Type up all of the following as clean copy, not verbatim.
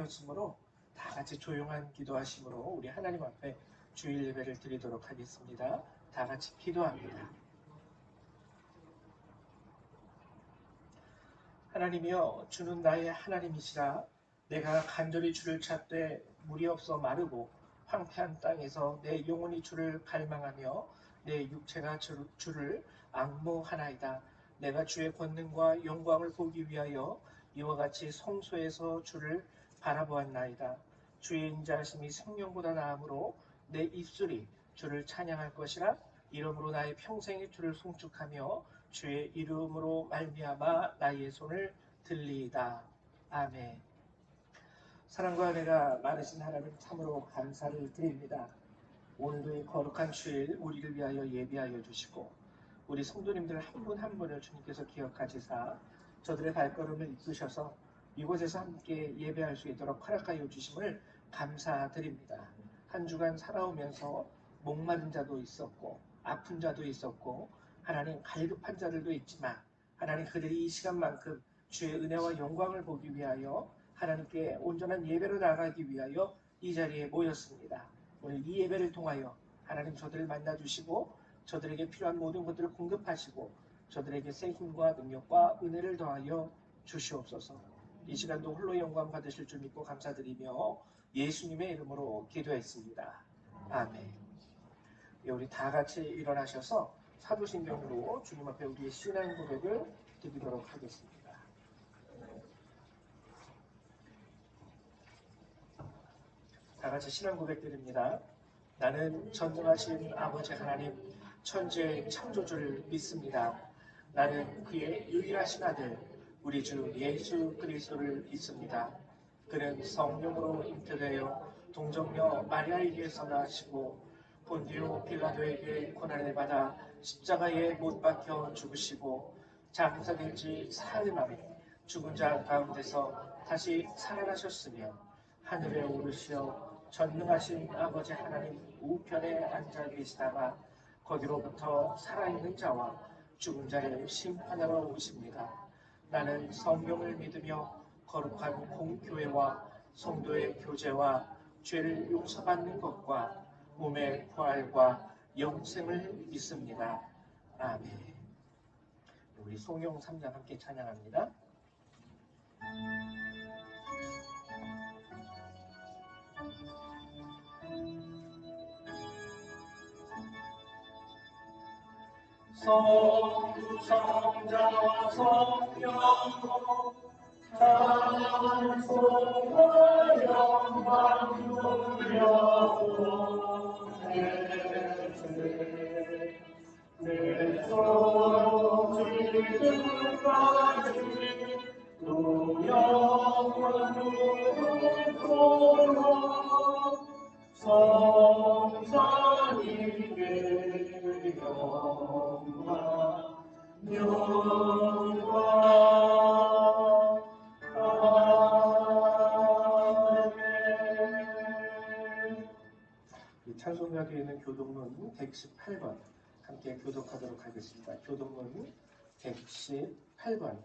으로 다 같이 조용한 기도하심으로 우리 하나님 앞에 주일 예배를 드리도록 하겠습니다. 다 같이 기도합니다. 하나님이여, 주는 나의 하나님이시라. 내가 간절히 주를 찾되 물이 없어 마르고 황폐한 땅에서 내 영혼이 주를 갈망하며 내 육체가 주를 앙모하나이다. 내가 주의 권능과 영광을 보기 위하여 이와 같이 성소에서 주를 바라보았나이다. 주의 인자하심이 생명보다 나으므로 내 입술이 주를 찬양할 것이라. 이러므로 나의 평생이 주를 송축하며 주의 이름으로 말미암아 나의 손을 들리이다. 아멘. 사랑과 은혜가 많으신 하나님, 참으로 감사를 드립니다. 오늘도 이 거룩한 주일 우리를 위하여 예비하여 주시고 우리 성도님들 한 분 한 분을 주님께서 기억하시사 저들의 발걸음을 이끄셔서 이곳에서 함께 예배할 수 있도록 허락하여 주심을 감사드립니다. 한 주간 살아오면서 목마른 자도 있었고 아픈 자도 있었고 하나님 갈급한 자들도 있지만 하나님 그들이 이 시간만큼 주의 은혜와 영광을 보기 위하여 하나님께 온전한 예배로 나가기 위하여 이 자리에 모였습니다. 오늘 이 예배를 통하여 하나님 저들을 만나주시고 저들에게 필요한 모든 것들을 공급하시고 저들에게 새 힘과 능력과 은혜를 더하여 주시옵소서. 이 시간도 홀로 영광 받으실 줄 믿고 감사드리며 예수님의 이름으로 기도했습니다. 아멘. 우리 다 같이 일어나셔서 사도신경으로 주님 앞에 우리의 신앙 고백을 드리도록 하겠습니다. 다 같이 신앙 고백 드립니다. 나는 전능하신 아버지 하나님 천지의 창조주를 믿습니다. 나는 그의 유일하신 아들 우리 주 예수 그리스도를 믿습니다. 그는 성령으로 잉태되어 동정녀 마리아에게서 나시고 본디오 빌라도에게 고난을 받아 십자가에 못 박혀 죽으시고 장사된 지 사흘 만에 죽은 자 가운데서 다시 살아나셨으며 하늘에 오르시어 전능하신 아버지 하나님 우편에 앉아 계시다가 거기로부터 살아있는 자와 죽은 자를 심판하러 오십니다. 나는 성령을 믿으며 거룩한 공교회와 성도의 교제와 죄를 용서받는 것과 몸의 부활과 영생을 믿습니다. 아멘. 우리 송영 3장 함께 찬양합니다. 성부 성자 성령으로 찬송과 영광 돌려오네. 내 서로 지금까지 또 영원토록 성자님께 영광 아멘. 찬송가 뒤에는 교독문 118번 함께 교독하도록 하겠습니다. 교독문 118번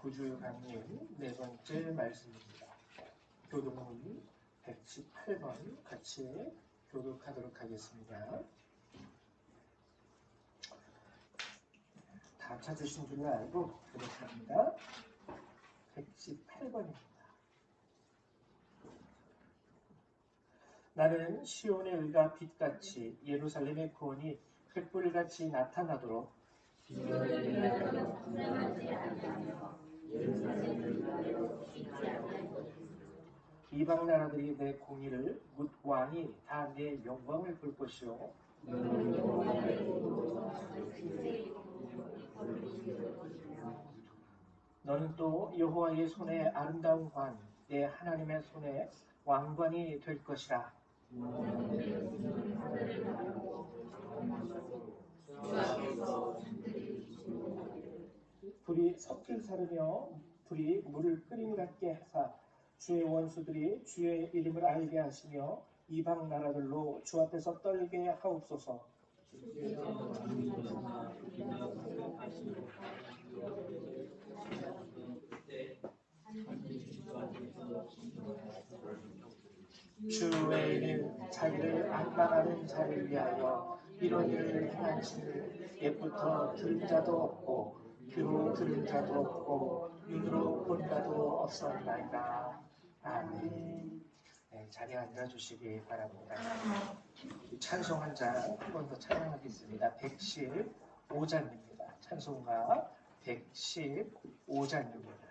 구주 강림 네 번째 말씀입니다. 교독문 118번 같이 교독하도록 하겠습니다. 다 찾으신 줄 알고 교독합니다. 118번입니다. 나는 시온의 의가 빛같이 예루살렘의 구원이 횃불같이 나타나도록 이방 나라들이 내 공의를 묻 왕이 다 내 영광을 볼 것이요 너는 또 여호와의 손에 아름다운 관 내 하나님의 손에 왕관이 될 것이라. 불이 섞일 사르며 불이 물을 끓임 같게 하사 주의 원수들이 주의 이름을 알게 하시며 이방 나라들로 주 앞에서 떨게 하옵소서. 주 외에는 자기를 악망하는 자를 위하여 이런 일을 행하시는 옛부터 들은 자도 없고 귀로 들은 자도 없고 눈으로 본 자도 없었나이다. 아멘. 네, 자리에 앉아주시기 바랍니다. 찬송 한 장 한 번 더 찬양하겠습니다. 115장입니다. 찬송가 115장입니다.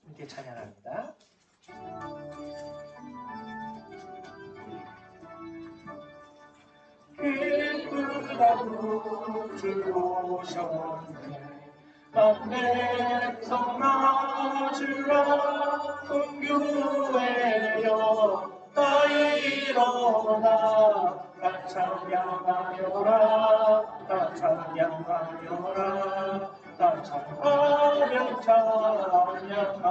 함께 찬양합니다. 기쁘다고 들어오셨네. 만내 성나주라 군교회여 다 일어나 다 찬양하여라 다 찬양하여라 다 찬양하여 찬양하여라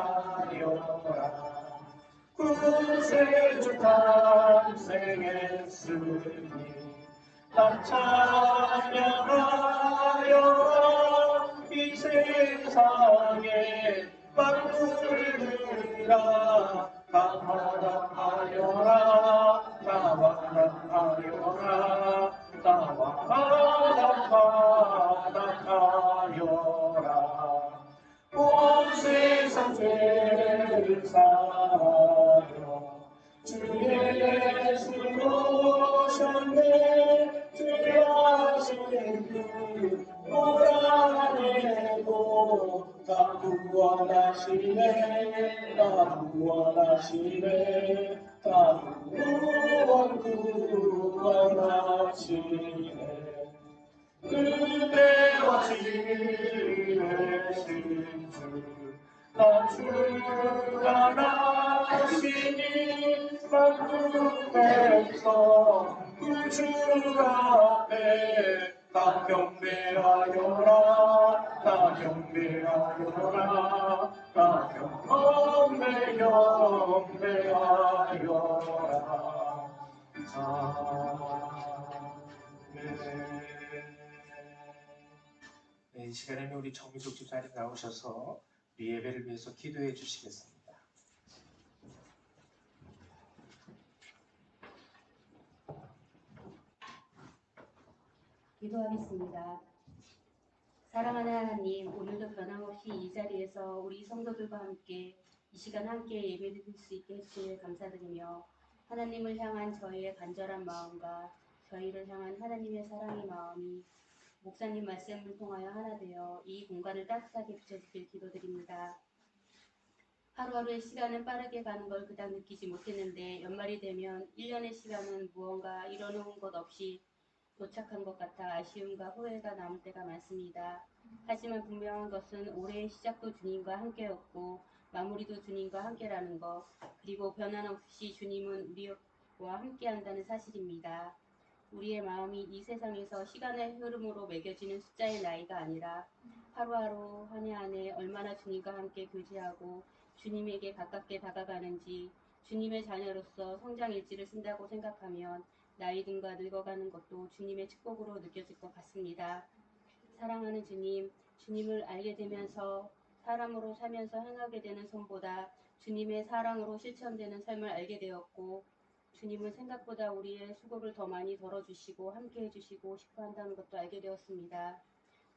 구세주 탄생했으니 다 찬양하여라 이 세상에 만물들아 다 화답하여라 다 화답하여라 다 화답하여라 온 세상 죄를 사하여 주 예수 오셨네 죄하신 그 몰아내고 다 구원하시네 다 구원하시네 다 구원하시네 그대와 지내신 주 주가 나시니 만국 백성 구주 앞에 다 경배하여라 다 경배하여라 다 경배하여라 아멘. 네, 이 시간에는 우리 정미숙 집사님 나오셔서 우리 예배를 위해서 기도해 주시겠습니다. 기도하겠습니다. 사랑하는 하나님, 오늘도 변함없이 이 자리에서 우리 성도들과 함께 이 시간 함께 예배드릴 수 있게 해주시니 감사드리며 하나님을 향한 저희의 간절한 마음과 저희를 향한 하나님의 사랑의 마음이 목사님 말씀을 통하여 하나 되어 이 공간을 따뜻하게 비춰주길 기도드립니다. 하루하루의 시간은 빠르게 가는 걸 그닥 느끼지 못했는데 연말이 되면 1년의 시간은 무언가 이뤄놓은 것 없이 도착한 것 같아 아쉬움과 후회가 남을 때가 많습니다. 하지만 분명한 것은 올해의 시작도 주님과 함께였고 마무리도 주님과 함께라는 것, 그리고 변함없이 주님은 우리와 함께한다는 사실입니다. 우리의 마음이 이 세상에서 시간의 흐름으로 매겨지는 숫자의 나이가 아니라 하루하루 한 해 한 해 얼마나 주님과 함께 교제하고 주님에게 가깝게 다가가는지 주님의 자녀로서 성장 일지를 쓴다고 생각하면 나이 든과 늙어가는 것도 주님의 축복으로 느껴질 것 같습니다. 사랑하는 주님, 주님을 알게 되면서 사람으로 살면서 행하게 되는 삶보다 주님의 사랑으로 실천되는 삶을 알게 되었고 주님은 생각보다 우리의 수고를 더 많이 덜어주시고 함께 해주시고 싶어 한다는 것도 알게 되었습니다.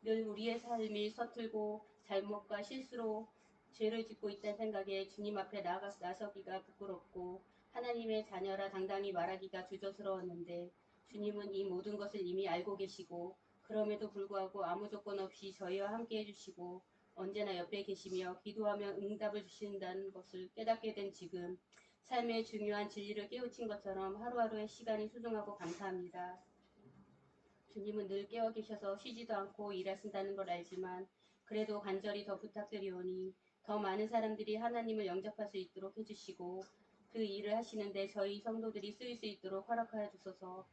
늘 우리의 삶이 서툴고 잘못과 실수로 죄를 짓고 있다는 생각에 주님 앞에 나서기가 부끄럽고 하나님의 자녀라 당당히 말하기가 주저스러웠는데 주님은 이 모든 것을 이미 알고 계시고 그럼에도 불구하고 아무 조건 없이 저희와 함께 해주시고 언제나 옆에 계시며 기도하면 응답을 주신다는 것을 깨닫게 된 지금 삶의 중요한 진리를 깨우친 것처럼 하루하루의 시간이 소중하고 감사합니다. 주님은 늘 깨어 계셔서 쉬지도 않고 일하신다는 걸 알지만 그래도 간절히 더 부탁드리오니 더 많은 사람들이 하나님을 영접할 수 있도록 해주시고 그 일을 하시는데 저희 성도들이 쓰일 수 있도록 허락하여 주소서.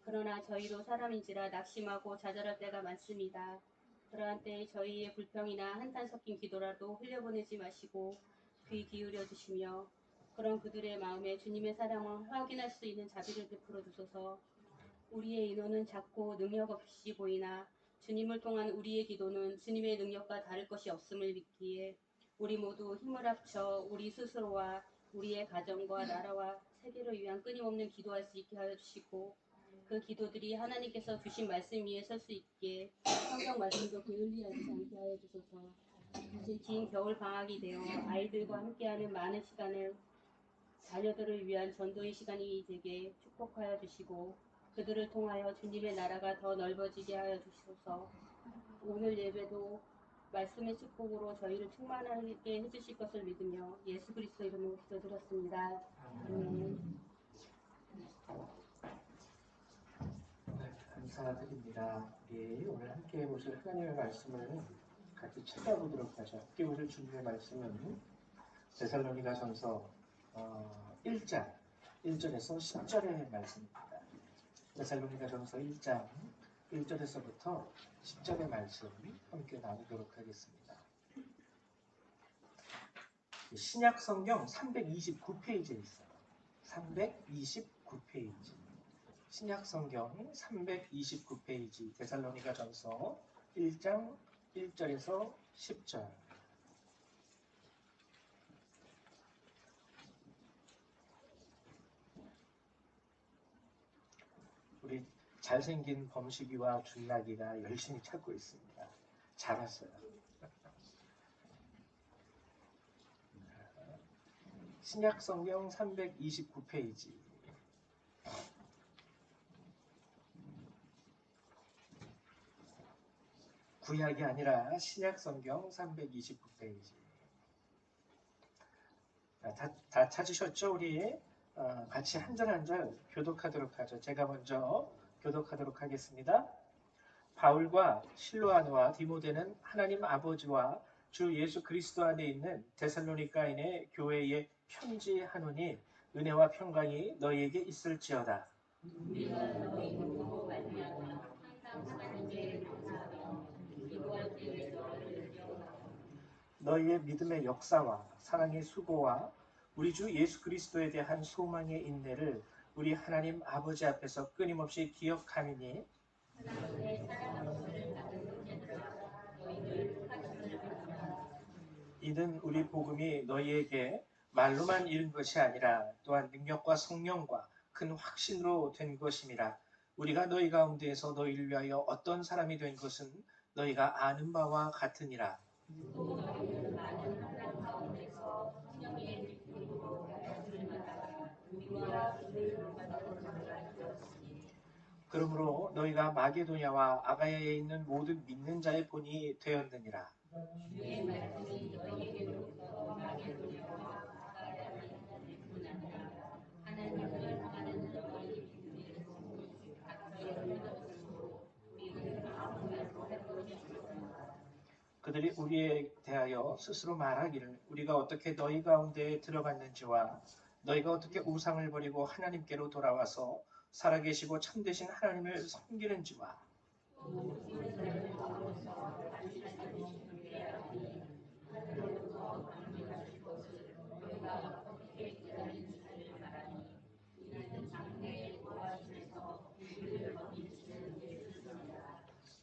그러나 저희도 사람인지라 낙심하고 좌절할 때가 많습니다. 그러한 때에 저희의 불평이나 한탄 섞인 기도라도 흘려보내지 마시고 귀 기울여 주시며 그런 그들의 마음에 주님의 사랑을 확인할 수 있는 자비를 베풀어 주소서. 우리의 인원은 작고 능력 없이 보이나 주님을 통한 우리의 기도는 주님의 능력과 다를 것이 없음을 믿기에 우리 모두 힘을 합쳐 우리 스스로와 우리의 가정과 나라와 세계를 위한 끊임없는 기도할 수 있게 하여 주시고 그 기도들이 하나님께서 주신 말씀 위에 설 수 있게 성경 말씀도 게을리 하지 않게 하여 주소서. 이제 긴 겨울 방학이 되어 아이들과 함께하는 많은 시간을 자녀들을 위한 전도의 시간이 되게 축복하여 주시고 그들을 통하여 주님의 나라가 더 넓어지게 하여 주시소서. 오늘 예배도 말씀의 축복으로 저희를 충만하게 해주실 것을 믿으며 예수 그리스도 이름으로 기도드렸습니다. 아멘. 네, 감사드립니다. 우리 오늘 함께 보실 하나님의 말씀을 같이 찾아보도록 하죠. 함께 보실 주님의 말씀은 데살로니가전서 1장 1절에서 10절의 말씀입니다. 데살로니가전서 1장 1절에서부터 10절의 말씀 함께 나누도록 하겠습니다. 신약 성경 329페이지에 있어요. 329페이지. 신약 성경 329페이지 데살로니가전서 1장 1절에서 10절. 우리 잘생긴 범식이와 준락이가 열심히 찾고 있습니다. 잘 왔어요. 신약 성경 329페이지. 구약이 아니라 신약 성경 329페이지. 다 찾으셨죠? 우리 같이 한 절 한 절 교독하도록 하죠. 제가 먼저 교독하도록 하겠습니다. 바울과 실로아노와 디모데는 하나님 아버지와 주 예수 그리스도 안에 있는 데살로니가인의 교회에 편지하노니 은혜와 평강이 너희에게 있을지어다. 우리가 너희 복음으로 말미암아 항상 하나님께 감사하며 기도할 때에 너희를 기억하고 너희의 믿음의 역사와 사랑의 수고와 우리 주 예수 그리스도에 대한 소망의 인내를 우리 하나님 아버지 앞에서 끊임없이 기억하느니 하나님의 사랑하심을 받은 형제들아 너희를 하시기를 바랍니다. 이는 우리 복음이 너희에게 말로만 이른 것이 아니라 또한 능력과 성령과 큰 확신으로 된 것임이라. 우리가 너희 가운데에서 너희를 위하여 어떤 사람이 된 것은 너희가 아는 바와 같으니라. 또 너희는 많은 환난 가운데서 성령의 기쁨으로 다스림을 받아 우리와 주를 높아하는 자가 되었으니 그러므로 너희가 마게도냐와 아가야에 있는 모든 믿는 자의 본이 되었느니라. 주의 말씀이 너희에게로부터 마게도냐와 아가야에 있는 뿐 아니라 하나님을 향하는 너희 믿음의 소문이 각처에 흘러들었으므로 우리는 아무것도 할 것이 없습니다. 그들이 우리에 대하여 스스로 말하기를 우리가 어떻게 너희 가운데에 들어갔는지와 너희가 어떻게 우상을 버리고 하나님께로 돌아와서 살아계시고 참되신 하나님을 섬기는지와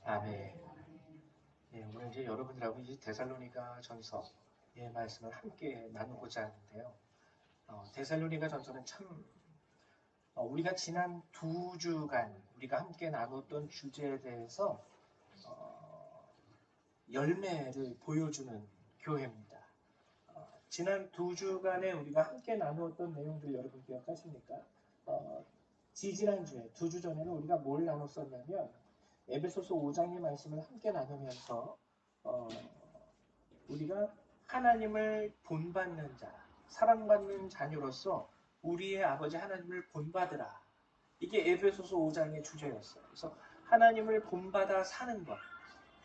아멘. 예, 오늘 이제 여러분들하고 이 데살로니가 전서의 말씀을 함께 나누고자 하는데요. 데살로니가 전서는 참 우리가 지난 2주간 우리가 함께 나눴던 주제에 대해서 열매를 보여주는 교회입니다. 지난 2주간에 우리가 함께 나누었던 내용들 여러분 기억하십니까? 지지난주에 2주 전에는 우리가 뭘 나눴었냐면 에베소서 5장의 말씀을 함께 나누면서 우리가 하나님을 본받는 자, 사랑받는 자녀로서 우리의 아버지 하나님을 본받으라. 이게 에베소서 5장의 주제였어요. 그래서 하나님을 본받아 사는 것.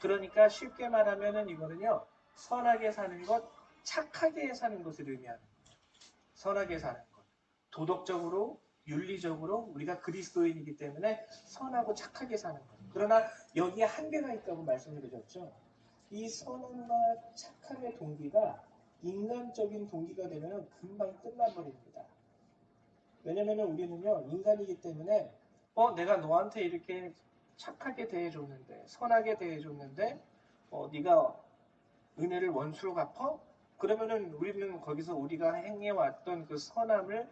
그러니까 쉽게 말하면은 이거는요. 선하게 사는 것, 착하게 사는 것을 의미하는 거예요. 선하게 사는 것. 도덕적으로, 윤리적으로 우리가 그리스도인이기 때문에 선하고 착하게 사는 것. 그러나 여기에 한계가 있다고 말씀을 드렸죠. 이 선함과 착함의 동기가 인간적인 동기가 되면 금방 끝나버립니다. 왜냐면 우리는요 인간이기 때문에 내가 너한테 이렇게 착하게 대해줬는데 선하게 대해줬는데 네가 은혜를 원수로 갚어? 그러면은 우리는 거기서 우리가 행해왔던 그 선함을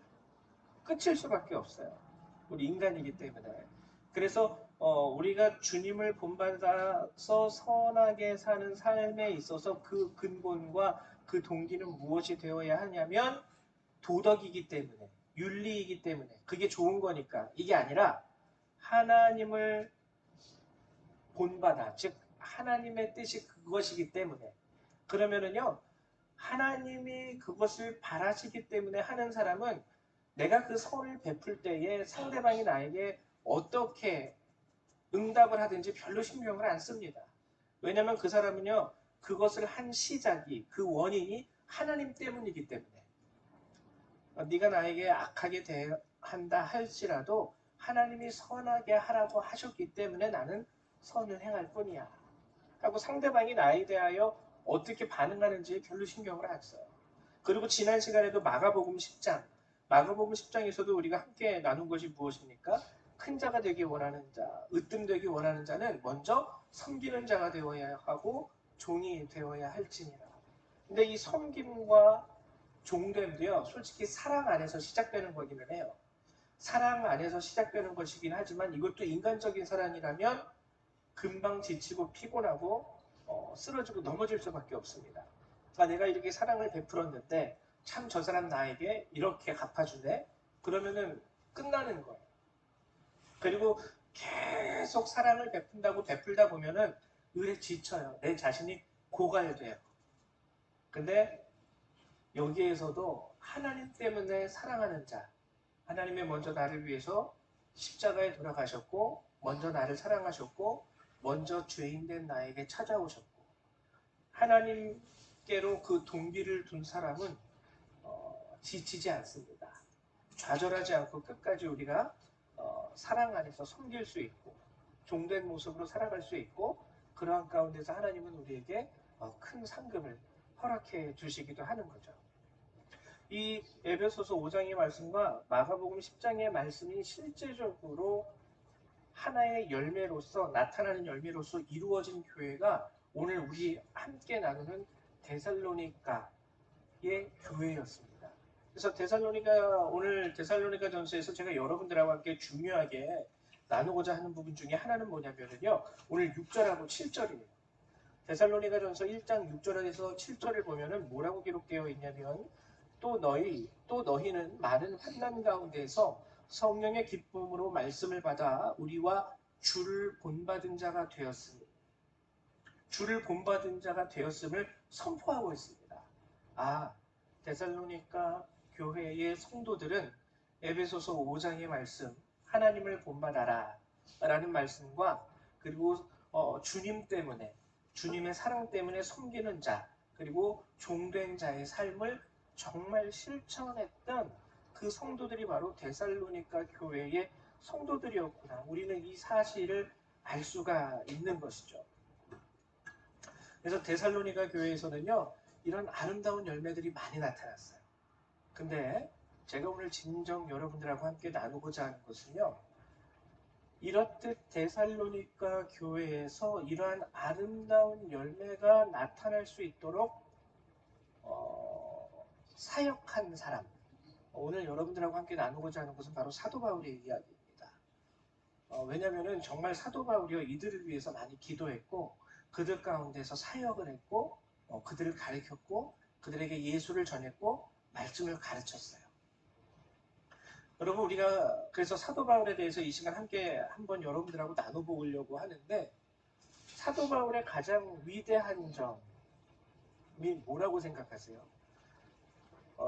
끝일 수밖에 없어요. 우리 인간이기 때문에. 그래서 우리가 주님을 본받아서 선하게 사는 삶에 있어서 그 근본과 그 동기는 무엇이 되어야 하냐면 도덕이기 때문에, 윤리이기 때문에, 그게 좋은 거니까. 이게 아니라 하나님을 본받아, 즉 하나님의 뜻이 그것이기 때문에. 그러면은요, 하나님이 그것을 바라시기 때문에 하는 사람은 내가 그 선을 베풀 때에 상대방이 나에게 어떻게 응답을 하든지 별로 신경을 안 씁니다. 왜냐하면 그 사람은요, 그것을 한 시작이, 그 원인이 하나님 때문이기 때문에. 네가 나에게 악하게 대한다 할지라도 하나님이 선하게 하라고 하셨기 때문에 나는 선을 행할 뿐이야 하고 상대방이 나에 대하여 어떻게 반응하는지 별로 신경을 안 써요. 그리고 지난 시간에도 마가복음 10장, 마가복음 10장에서도 우리가 함께 나눈 것이 무엇입니까? 큰 자가 되기 원하는 자, 으뜸되기 원하는 자는 먼저 섬기는 자가 되어야 하고 종이 되어야 할지니라. 근데 이 섬김과 종됨도요, 솔직히 사랑 안에서 시작되는 거기는 해요. 사랑 안에서 시작되는 것이긴 하지만 이것도 인간적인 사랑이라면 금방 지치고 피곤하고 쓰러지고 넘어질 수밖에 없습니다. 그러니까 내가 이렇게 사랑을 베풀었는데 참 저 사람 나에게 이렇게 갚아주네? 그러면은 끝나는 거예요. 그리고 계속 사랑을 베푼다고 베풀다 보면은 의뢰 지쳐요. 내 자신이 고갈돼요. 근데 여기에서도 하나님 때문에 사랑하는 자, 하나님이 먼저 나를 위해서 십자가에 돌아가셨고 먼저 나를 사랑하셨고 먼저 죄인된 나에게 찾아오셨고 하나님께로 그 동기를 둔 사람은 지치지 않습니다. 좌절하지 않고 끝까지 우리가 사랑 안에서 섬길 수 있고 종된 모습으로 살아갈 수 있고 그러한 가운데서 하나님은 우리에게 큰 상급을 허락해 주시기도 하는 거죠. 이 에베소서 5장의 말씀과 마가복음 10장의 말씀이 실제적으로 하나의 열매로서 나타나는 열매로서 이루어진 교회가 오늘 우리 함께 나누는 데살로니가의 교회였습니다. 그래서 오늘 데살로니가 전서에서 제가 여러분들하고 함께 중요하게 나누고자 하는 부분 중에 하나는 뭐냐면요. 오늘 6절하고 7절이에요. 데살로니가 전서 1장 6절에서 7절을 보면은 뭐라고 기록되어 있냐면 또 너희는 많은 환난 가운데에서 성령의 기쁨으로 말씀을 받아 우리와 주를 본받은 자가 되었음을 선포하고 있습니다. 데살로니가 교회의 성도들은 에베소서 5장의 말씀 하나님을 본받아라 라는 말씀과 그리고 주님 때문에 주님의 사랑 때문에 섬기는 자 그리고 종된 자의 삶을 정말 실천했던 그 성도들이 바로 데살로니가 교회의 성도들이었구나. 우리는 이 사실을 알 수가 있는 것이죠. 그래서 데살로니가 교회에서는요. 이런 아름다운 열매들이 많이 나타났어요. 근데 제가 오늘 진정 여러분들하고 함께 나누고자 하는 것은요. 이렇듯 데살로니가 교회에서 이러한 아름다운 열매가 나타날 수 있도록 사역한 사람 오늘 여러분들하고 함께 나누고자 하는 것은 바로 사도 바울의 이야기입니다. 왜냐하면 정말 사도 바울이요 이들을 위해서 많이 기도했고 그들 가운데서 사역을 했고 그들을 가르쳤고 그들에게 예수를 전했고 말씀을 가르쳤어요. 여러분 우리가 그래서 사도 바울에 대해서 이 시간 함께 한번 여러분들하고 나눠보려고 하는데 사도 바울의 가장 위대한 점이 뭐라고 생각하세요?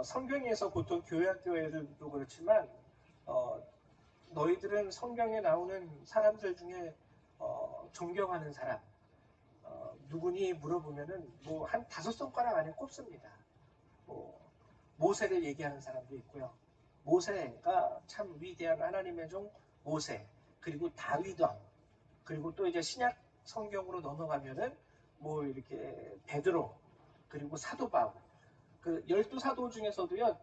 성경에서 보통 교회학교에도 그렇지만 너희들은 성경에 나오는 사람들 중에 존경하는 사람 누구니 물어보면은 뭐 한 5손가락 안에 꼽습니다. 모세를 얘기하는 사람도 있고요. 모세가 참 위대한 하나님의 종 모세 그리고 다윗 왕 그리고 또 이제 신약 성경으로 넘어가면은 뭐 이렇게 베드로 그리고 사도 바울 그 12사도 중에서도요.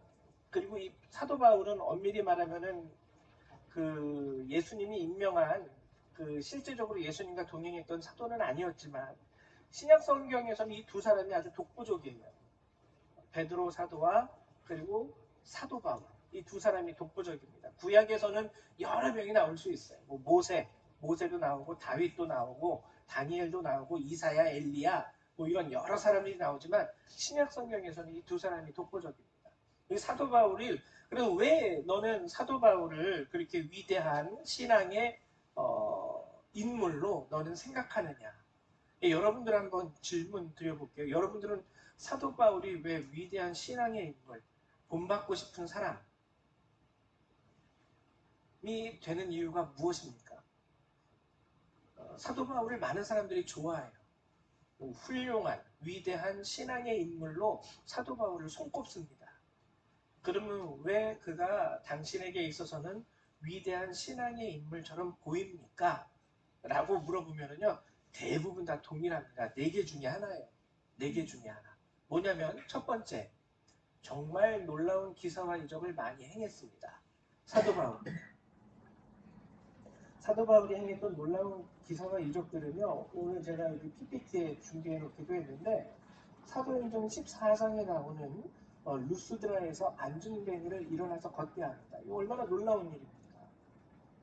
그리고 이 사도 바울은 엄밀히 말하면은 그 예수님이 임명한 그 실제적으로 예수님과 동행했던 사도는 아니었지만 신약 성경에서는 이 두 사람이 아주 독보적이에요. 베드로 사도와 그리고 사도 바울, 이 두 사람이 독보적입니다. 구약에서는 여러 명이 나올 수 있어요. 뭐 모세도 나오고 다윗도 나오고 다니엘도 나오고 이사야, 엘리야, 뭐 이런 여러 사람들이 나오지만 신약 성경에서는 이 두 사람이 독보적입니다. 이 사도 바울이, 그래서 왜 너는 사도 바울을 그렇게 위대한 신앙의 인물로 너는 생각하느냐? 여러분들 한번 질문 드려볼게요. 여러분들은 사도 바울이 왜 위대한 신앙의 인물, 본받고 싶은 사람이 되는 이유가 무엇입니까? 사도 바울을 많은 사람들이 좋아해요. 훌륭한 위대한 신앙의 인물로 사도 바울을 손꼽습니다. 그러면 왜 그가 당신에게 있어서는 위대한 신앙의 인물처럼 보입니까? 라고 물어보면요, 대부분 다 동일합니다. 4개 중에 하나예요. 4개 중에 하나. 뭐냐면 첫 번째, 정말 놀라운 기사와 이적을 많이 행했습니다. 사도 바울. 사도 바울이 행했던 놀라운 기사와 이적들은요, 오늘 제가 여기 PPT에 준비해 놓기도 했는데, 사도행전 14장에 나오는 루스드라에서 안중뱅이를 일어나서 걷게 합니다. 이거 얼마나 놀라운 일입니까?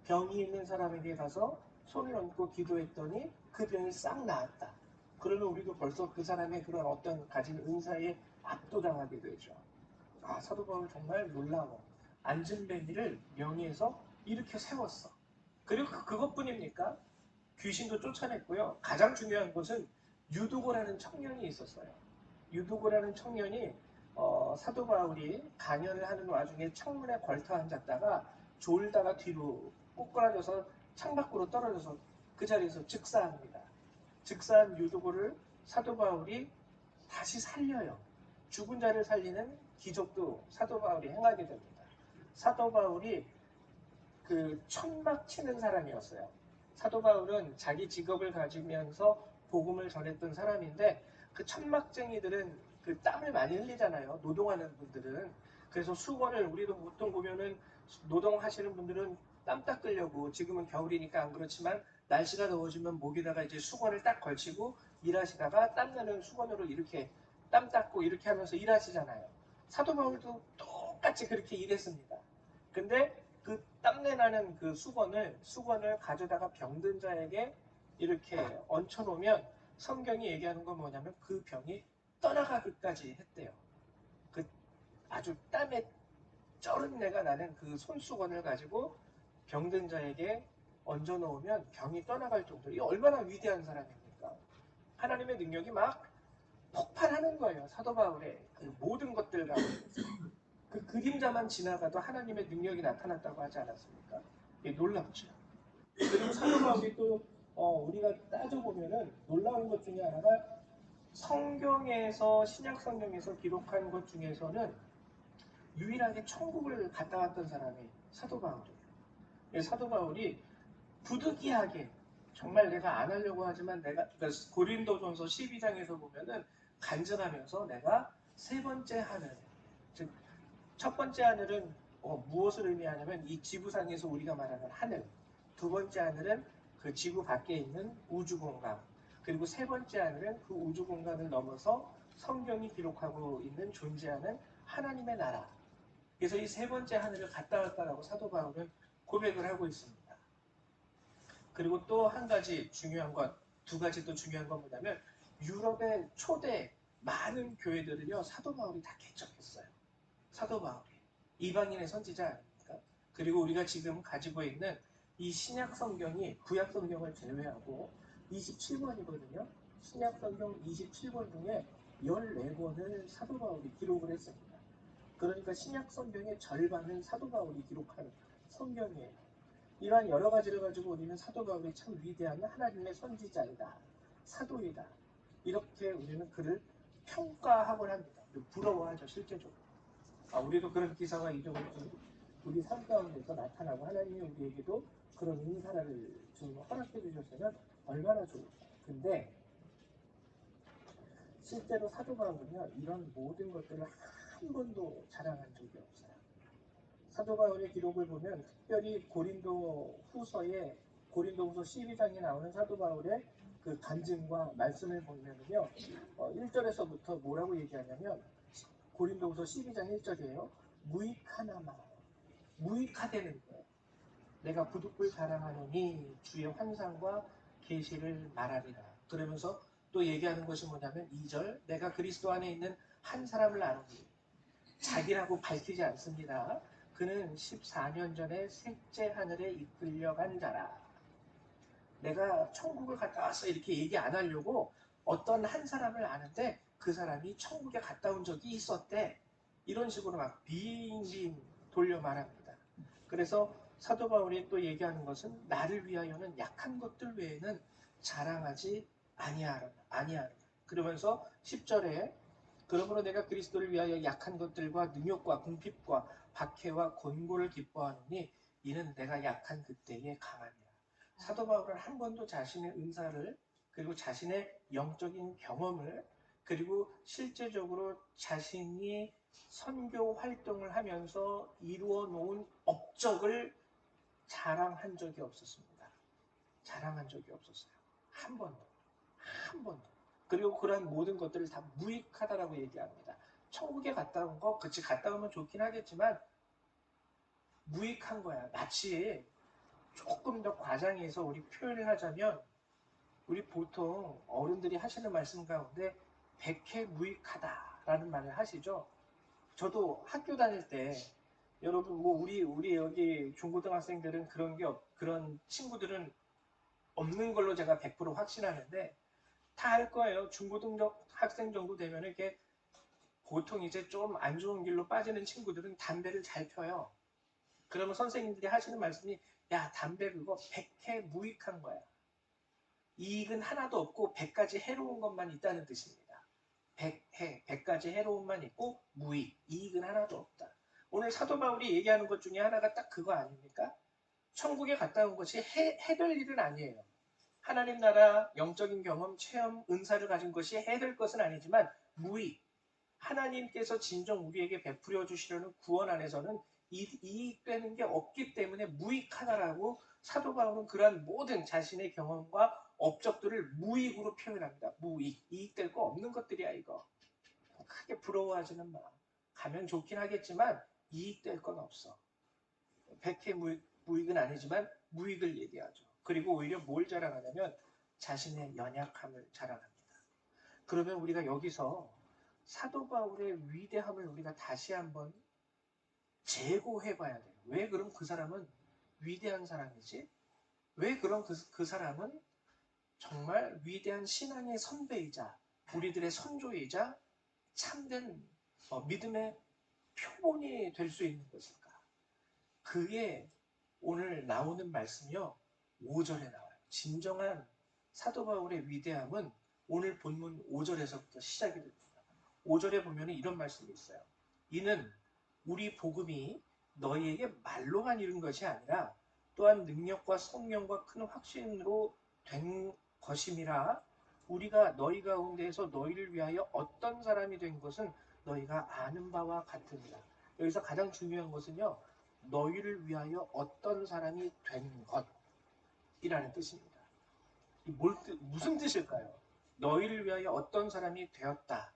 병이 있는 사람에게 가서 손을 얹고 기도했더니 그 병이 싹 나았다. 그러면 우리도 벌써 그 사람의 그런 어떤 가진 은사에 압도당하게 되죠. 아, 사도 바울 정말 놀라워. 안중뱅이를 명예에서 일으켜 세웠어. 그리고 그것뿐입니까? 귀신도 쫓아냈고요. 가장 중요한 것은 유두고라는 청년이 있었어요. 유두고라는 청년이 사도 바울이 강연을 하는 와중에 창문에 걸터 앉았다가 졸다가 뒤로 꼬꾸라져서 창밖으로 떨어져서 그 자리에서 즉사합니다. 즉사한 유두고를 사도 바울이 다시 살려요. 죽은 자를 살리는 기적도 사도 바울이 행하게 됩니다. 사도 바울이 그 천막 치는 사람이었어요. 사도 바울은 자기 직업을 가지면서 복음을 전했던 사람인데, 그 천막쟁이들은 그 땀을 많이 흘리잖아요. 노동하는 분들은. 그래서 수건을, 우리도 보통 보면은 노동하시는 분들은 땀 닦으려고, 지금은 겨울이니까 안 그렇지만 날씨가 더워지면 목에다가 이제 수건을 딱 걸치고 일하시다가 땀나는 수건으로 이렇게 땀 닦고 이렇게 하면서 일하시잖아요. 사도 바울도 똑같이 그렇게 일했습니다. 근데 그 땀내 나는 그 수건을 가져다가 병든 자에게 이렇게 얹혀놓으면 성경이 얘기하는 건 뭐냐면 그 병이 떠나가기까지 했대요. 그 아주 땀에 쩔은 내가 나는 그 손수건을 가지고 병든 자에게 얹어놓으면 병이 떠나갈 정도로, 이 얼마나 위대한 사람입니까? 하나님의 능력이 막 폭발하는 거예요. 사도 바울의 그 모든 것들 가운데서. 그 그림자만 지나가도 하나님의 능력이 나타났다고 하지 않았습니까? 놀랍죠. 그리고 사도 바울이 또 우리가 따져보면은 놀라운 것 중에 하나가, 성경에서, 신약 성경에서 기록한 것 중에서는 유일하게 천국을 갔다 왔던 사람이 사도 바울이에요. 사도 바울이 부득이하게, 정말 내가 안 하려고 하지만 내가, 그러니까 고린도전서 12장에서 보면은 간증하면서 내가 세 번째 하늘, 즉 첫 번째 하늘은 무엇을 의미하냐면 이 지구상에서 우리가 말하는 하늘, 두 번째 하늘은 그 지구 밖에 있는 우주 공간, 그리고 세 번째 하늘은 그 우주 공간을 넘어서 성경이 기록하고 있는 존재하는 하나님의 나라. 그래서 이 세 번째 하늘을 갔다 왔다라고 사도 바울은 고백을 하고 있습니다. 그리고 또 한 가지 중요한 것, 두 가지 또 중요한 건 뭐냐면, 유럽의 초대 많은 교회들을요 사도 바울이 다 개척했어요. 사도 바울이 이방인의 선지자 아닙니까? 그리고 우리가 지금 가지고 있는 이 신약 성경이 구약 성경을 제외하고 27권이거든요. 신약 성경 27권 중에 14권을 사도 바울이 기록을 했습니다. 그러니까 신약 성경의 절반은 사도 바울이 기록한 성경이에요. 이러한 여러 가지를 가지고 우리는 사도 바울이 참 위대한 하나님의 선지자이다, 사도이다, 이렇게 우리는 그를 평가하곤 합니다. 부러워하죠, 실제적으로. 우리도 그런 기사와 이적을 우리 삶 가운데서 나타나고 하나님이 우리에게도 그런 은사를 좀 허락해 주셨으면 얼마나 좋을까. 근데 실제로 사도 바울은요 이런 모든 것들을 한 번도 자랑한 적이 없어요. 사도 바울의 기록을 보면, 특별히 고린도후서 12장에 나오는 사도 바울의 그 간증과 말씀을 보면요 1절에서부터 뭐라고 얘기하냐면, 고린도후서 12장 1절이에요. 무익하나 말아요. 무익하다는 거예요. 내가 부득불 자랑하노니 주의 환상과 계시를 말하리라. 그러면서 또 얘기하는 것이 뭐냐면 2절 내가 그리스도 안에 있는 한 사람을 아노니 자기라고 밝히지 않습니다. 그는 14년 전에 셋째 하늘에 이끌려간 자라. 내가 천국을 갔다 왔어 이렇게 얘기 안 하려고 어떤 한 사람을 아는데 그 사람이 천국에 갔다 온 적이 있었대. 이런 식으로 막 빙빙 돌려 말합니다. 그래서 사도 바울이 또 얘기하는 것은 나를 위하여는 약한 것들 외에는 자랑하지 아니하라. 그러면서 10절에 그러므로 내가 그리스도를 위하여 약한 것들과 능욕과 궁핍과 박해와 곤고를 기뻐하노니 이는 내가 약한 그때에 강함이라. 사도 바울은 한 번도 자신의 은사를 그리고 자신의 영적인 경험을 그리고 실제적으로 자신이 선교 활동을 하면서 이루어 놓은 업적을 자랑한 적이 없었습니다. 자랑한 적이 없었어요. 한 번도. 한 번도. 그리고 그러한 모든 것들을 다 무익하다라고 얘기합니다. 천국에 갔다 온 거, 그치 갔다 오면 좋긴 하겠지만 무익한 거야. 마치 조금 더 과장해서 우리 표현을 하자면 우리 보통 어른들이 하시는 말씀 가운데 백해 무익하다라는 말을 하시죠. 저도 학교 다닐 때 여러분 뭐 우리 여기 중고등학생들은 그런 친구들은 없는 걸로 제가 100% 확신하는데 다 할 거예요. 중고등학생 정도 되면 이렇게 보통 이제 좀 안 좋은 길로 빠지는 친구들은 담배를 잘 펴요. 그러면 선생님들이 하시는 말씀이 야 담배 그거 백해 무익한 거야. 이익은 하나도 없고 100가지 해로운 것만 있다는 뜻입니다. 100가지 해로움만 있고 무익, 이익은 하나도 없다. 오늘 사도 바울이 얘기하는 것 중에 하나가 딱 그거 아닙니까? 천국에 갔다 온 것이 해될 일은 아니에요. 하나님 나라 영적인 경험, 체험, 은사를 가진 것이 해될 것은 아니지만 무익. 하나님께서 진정 우리에게 베풀어 주시려는 구원 안에서는 이익되는 게 없기 때문에 무익하다라고 사도 바울은 그러한 모든 자신의 경험과 업적들을 무익으로 표현합니다. 무익, 이익될 거 없는 것들이야 이거. 크게 부러워하지는 마. 가면 좋긴 하겠지만 이익될 건 없어. 백해 무익은 아니지만 무익을 얘기하죠. 그리고 오히려 뭘 자랑하냐면 자신의 연약함을 자랑합니다. 그러면 우리가 여기서 사도 바울의 위대함을 우리가 다시 한번 재고해봐야 돼요. 왜 그럼 그 사람은 위대한 사람이지? 왜 그럼 그 사람은 정말 위대한 신앙의 선배이자 우리들의 선조이자 참된 믿음의 표본이 될 수 있는 것일까? 그게 오늘 나오는 말씀이요. 5절에 나와요. 진정한 사도 바울의 위대함은 오늘 본문 5절에서부터 시작이 됩니다. 5절에 보면 이런 말씀이 있어요. 이는 우리 복음이 너희에게 말로만 이룬 것이 아니라 또한 능력과 성령과 큰 확신으로 된 것임이라. 우리가 너희 가운데에서 너희를 위하여 어떤 사람이 된 것은 너희가 아는 바와 같으니라. 여기서 가장 중요한 것은요. 너희를 위하여 어떤 사람이 된 것이라는 뜻입니다. 무슨 뜻일까요? 너희를 위하여 어떤 사람이 되었다.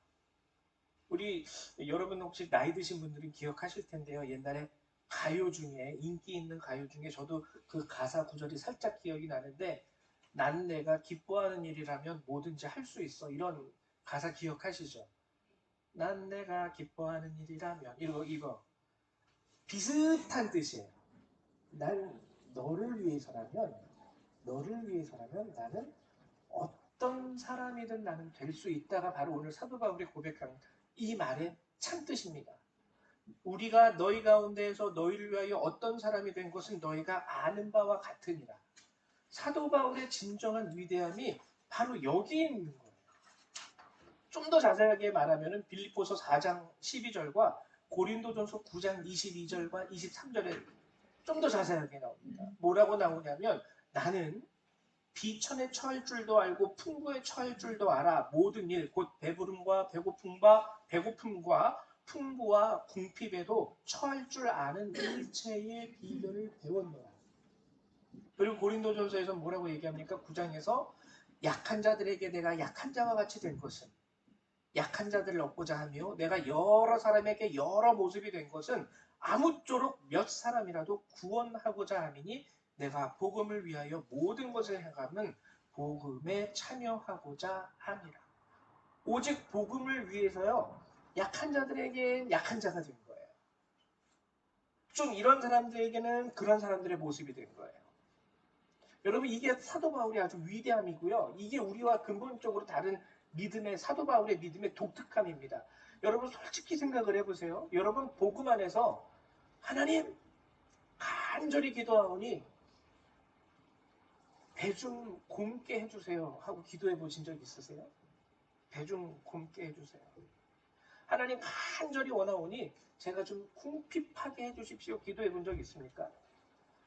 우리 여러분 혹시 나이 드신 분들은 기억하실 텐데요. 옛날에 가요 중에 인기 있는 가요 중에 저도 그 가사 구절이 살짝 기억이 나는데 난 내가 기뻐하는 일이라면 뭐든지 할 수 있어. 이런 가사 기억하시죠? 난 내가 기뻐하는 일이라면 이거 비슷한 뜻이에요. 난 너를 위해서라면 나는 어떤 사람이든 나는 될 수 있다가 바로 오늘 사도 바울이 고백한 이 말의 참뜻입니다. 우리가 너희 가운데에서 너희를 위하여 어떤 사람이 된 것은 너희가 아는 바와 같으니라. 사도 바울의 진정한 위대함이 바로 여기에 있는 거예요. 좀 더 자세하게 말하면 빌립보서 4장 12절과 고린도전서 9장 22절과 23절에 좀 더 자세하게 나옵니다. 뭐라고 나오냐면 나는 비천에 처할 줄도 알고 풍부에 처할 줄도 알아. 모든 일 곧 배부름과 배고픔과 풍부와 궁핍에도 처할 줄 아는 일체의 비결을 배웠노라. 그리고 고린도전서에서 뭐라고 얘기합니까? 9장에서 약한 자들에게 내가 약한 자와 같이 된 것은 약한 자들을 얻고자 하며 내가 여러 사람에게 여러 모습이 된 것은 아무쪼록 몇 사람이라도 구원하고자 함이니 내가 복음을 위하여 모든 것을 행함은 복음에 참여하고자 함이라. 오직 복음을 위해서요. 약한 자들에게 약한 자가 된 거예요. 좀 이런 사람들에게는 그런 사람들의 모습이 된 거예요. 여러분 이게 사도 바울의 아주 위대함이고요. 이게 우리와 근본적으로 다른 믿음의 사도 바울의 믿음의 독특함입니다. 여러분 솔직히 생각을 해보세요. 여러분 복음 안에서 하나님 간절히 기도하오니 배 좀 곪게 해주세요 하고 기도해 보신 적 있으세요? 배 좀 곪게 해주세요. 하나님 간절히 원하오니 제가 좀 궁핍하게 해주십시오 기도해 본 적 있습니까?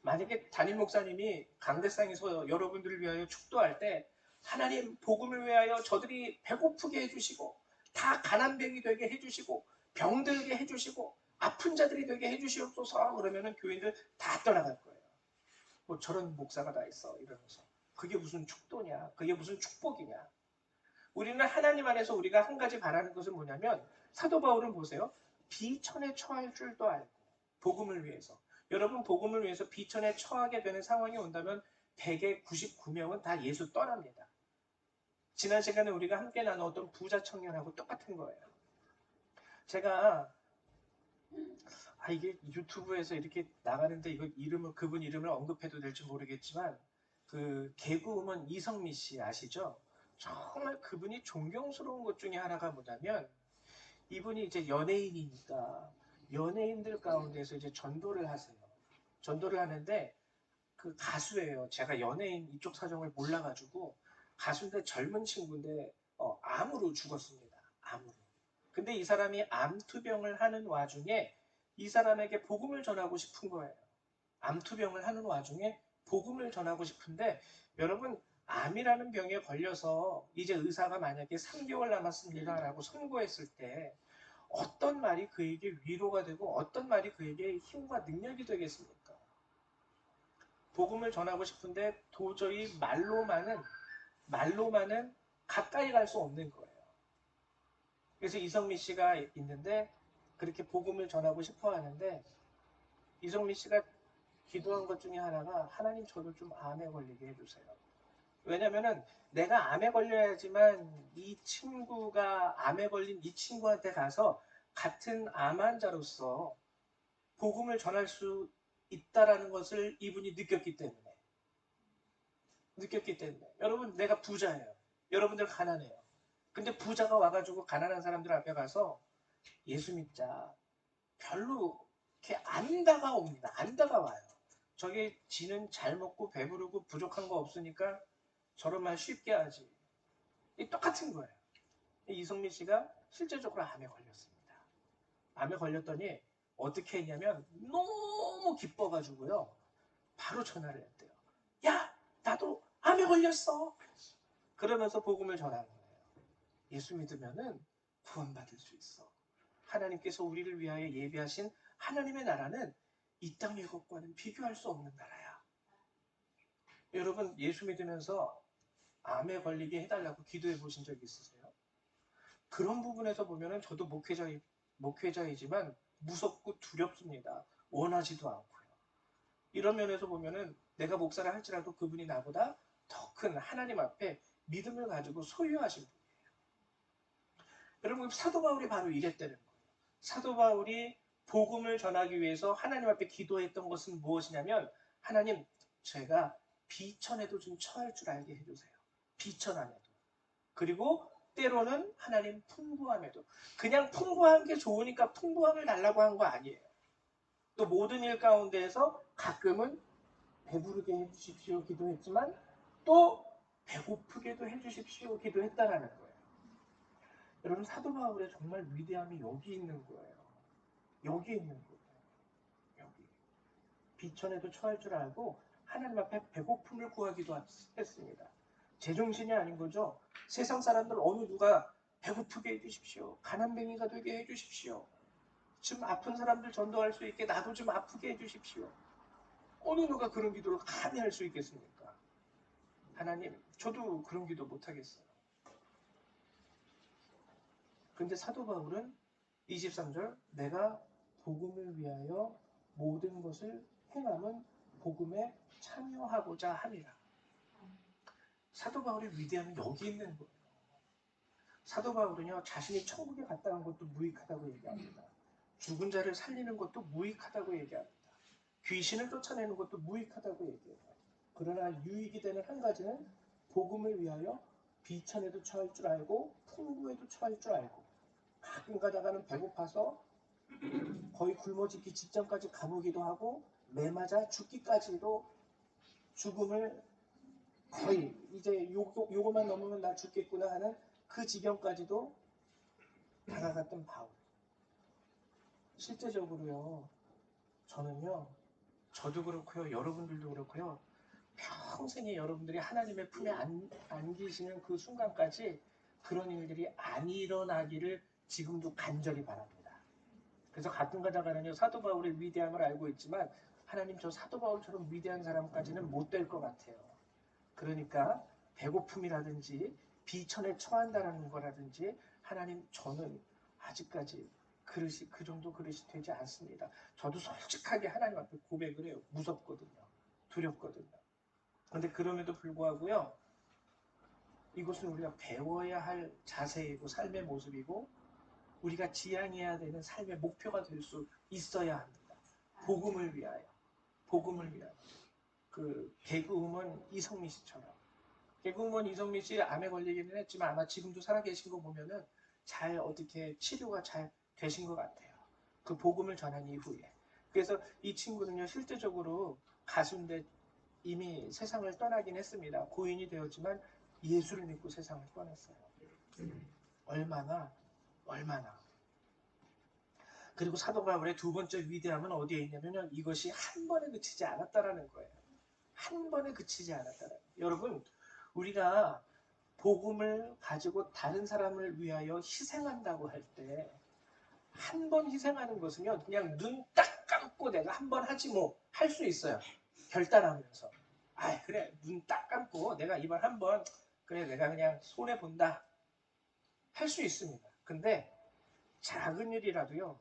만약에 담임 목사님이 강대상에서 여러분들을 위하여 축도할 때 하나님 복음을 위하여 저들이 배고프게 해주시고 다 가난뱅이 되게 해주시고 병들게 해주시고 아픈 자들이 되게 해주시옵소서 그러면은 교인들 다 떠나갈 거예요. 뭐 저런 목사가 다 있어 이러면서 그게 무슨 축도냐 그게 무슨 축복이냐. 우리는 하나님 안에서 우리가 한 가지 바라는 것은 뭐냐면 사도 바울은 보세요. 비천에 처할 줄도 알고 복음을 위해서 여러분 복음을 위해서 비천에 처하게 되는 상황이 온다면 199명은 다 예수 떠납니다. 지난 시간에 우리가 함께 나누었던 부자 청년하고 똑같은 거예요. 제가 이게 유튜브에서 이렇게 나가는데 이거 이름을 그분 이름을 언급해도 될지 모르겠지만 그 개그우먼 이성미 씨 아시죠? 정말 그분이 존경스러운 것 중에 하나가 뭐냐면 이분이 이제 연예인이니까 연예인들 가운데서 이제 전도를 하세요. 전도를 하는데 그 가수예요. 제가 연예인 이쪽 사정을 몰라가지고 가수인데 젊은 친구인데 암으로 죽었습니다. 암으로. 근데 이 사람이 암투병을 하는 와중에 이 사람에게 복음을 전하고 싶은 거예요. 암투병을 하는 와중에 복음을 전하고 싶은데 여러분 암이라는 병에 걸려서 이제 의사가 만약에 3개월 남았습니다 라고 선고했을 때 어떤 말이 그에게 위로가 되고 어떤 말이 그에게 힘과 능력이 되겠습니까? 복음을 전하고 싶은데 도저히 말로만은 가까이 갈 수 없는 거예요. 그래서 이성미 씨가 있는데 그렇게 복음을 전하고 싶어 하는데 이성미 씨가 기도한 것 중에 하나가 하나님 저도 좀 암에 걸리게 해주세요. 왜냐면은 내가 암에 걸려야지만 이 친구가 암에 걸린 이 친구한테 가서 같은 암 환자로서 복음을 전할 수 있다라는 것을 이분이 느꼈기 때문에 여러분 내가 부자예요. 여러분들 가난해요. 근데 부자가 와가지고 가난한 사람들 앞에 가서 예수 믿자. 별로 이렇게 안 다가옵니다. 안 다가와요. 저게 지는 잘 먹고 배부르고 부족한 거 없으니까 저런 말 쉽게 하지. 이 똑같은 거예요. 이성민 씨가 실제적으로 암에 걸렸습니다. 암에 걸렸더니 어떻게 했냐면 너무 기뻐가지고요. 바로 전화를 했대요. 야, 나도 암에 걸렸어. 그러면서 복음을 전하는 거예요. 예수 믿으면은 구원받을 수 있어. 하나님께서 우리를 위하여 예비하신 하나님의 나라는 이 땅의 것과는 비교할 수 없는 나라야. 여러분 예수 믿으면서 암에 걸리게 해달라고 기도해 보신 적 있으세요? 그런 부분에서 보면은 저도 목회자이지만 무섭고 두렵습니다. 원하지도 않고요. 이런 면에서 보면은 내가 목사를 할지라도 그분이 나보다 더 큰 하나님 앞에 믿음을 가지고 소유하신 분이에요. 여러분 사도 바울이 바로 이랬다는 거예요. 사도 바울이 복음을 전하기 위해서 하나님 앞에 기도했던 것은 무엇이냐면 하나님 제가 비천에도 좀 처할 줄 알게 해주세요. 비천함에도. 그리고 때로는 하나님 풍부함에도. 그냥 풍부한 게 좋으니까 풍부함을 달라고 한 거 아니에요. 또 모든 일 가운데에서 가끔은 배부르게 해주십시오 기도했지만 또 배고프게도 해주십시오 기도했다라는 거예요. 여러분 사도 바울의 정말 위대함이 여기 있는 거예요. 여기 있는 거예요. 여기. 비천에도 처할 줄 알고 하나님 앞에 배고픔을 구하기도 했습니다. 제정신이 아닌 거죠. 세상 사람들 어느 누가 배고프게 해주십시오. 가난뱅이가 되게 해주십시오. 좀 아픈 사람들 전도할 수 있게 나도 좀 아프게 해주십시오. 어느 누가 그런 기도를 감히 할 수 있겠습니까? 하나님, 저도 그런 기도 못하겠어요. 근데 사도 바울은 23절 내가 복음을 위하여 모든 것을 행함은 복음에 참여하고자 함이라. 사도 바울의 위대함은 여기 있는 거예요. 사도 바울은요, 자신이 천국에 갔다 온 것도 무익하다고 얘기합니다. 죽은 자를 살리는 것도 무익하다고 얘기합니다. 귀신을 쫓아내는 것도 무익하다고 얘기해요. 그러나 유익이 되는 한 가지는 복음을 위하여 비천에도 처할 줄 알고 풍부에도 처할 줄 알고, 가끔 가다가는 배고파서 거의 굶어 죽기 직전까지 가보기도 하고, 매 맞아 죽기까지도, 죽음을 거의 이제 요거만 넘으면 나 죽겠구나 하는 그 지경까지도 다가갔던 바울. 실제적으로요, 저는요, 저도 그렇고요, 여러분들도 그렇고요, 평생에 여러분들이 하나님의 품에 안기시는 그 순간까지 그런 일들이 안 일어나기를 지금도 간절히 바랍니다. 그래서 가끔 가다가는요, 사도 바울의 위대함을 알고 있지만 하나님, 저 사도 바울처럼 위대한 사람까지는 못 될 것 같아요. 그러니까 배고픔이라든지 비천에 처한다라는 거라든지, 하나님, 저는 아직까지 그 정도 그릇이 되지 않습니다. 저도 솔직하게 하나님 앞에 고백을 해요. 무섭거든요. 두렵거든요. 그런데 그럼에도 불구하고요, 이것은 우리가 배워야 할 자세이고 삶의 모습이고 우리가 지향해야 되는 삶의 목표가 될 수 있어야 합니다. 복음을 위하여. 복음을 위하여. 그 개그우먼 이성미 씨처럼. 개그우먼 이성미 씨 암에 걸리기는 했지만 아마 지금도 살아계신 거 보면은 잘 어떻게 치료가 잘 되신 것 같아요. 그 복음을 전한 이후에. 그래서 이 친구는요, 실제적으로 가수인데 이미 세상을 떠나긴 했습니다. 고인이 되었지만 예수를 믿고 세상을 떠났어요. 얼마나. 그리고 사도 바울의 두 번째 위대함은 어디에 있냐면 이것이 한 번에 그치지 않았다라는 거예요. 한 번에 그치지 않았다라는 거예요. 여러분, 우리가 복음을 가지고 다른 사람을 위하여 희생한다고 할 때, 한 번 희생하는 것은요, 그냥 눈 딱 감고 내가 한 번 하지 뭐 할 수 있어요. 결단하면서. 아, 그래, 눈 딱 감고 내가 이번 한 번, 그래, 내가 그냥 손해 본다 할 수 있습니다. 근데 작은 일이라도요,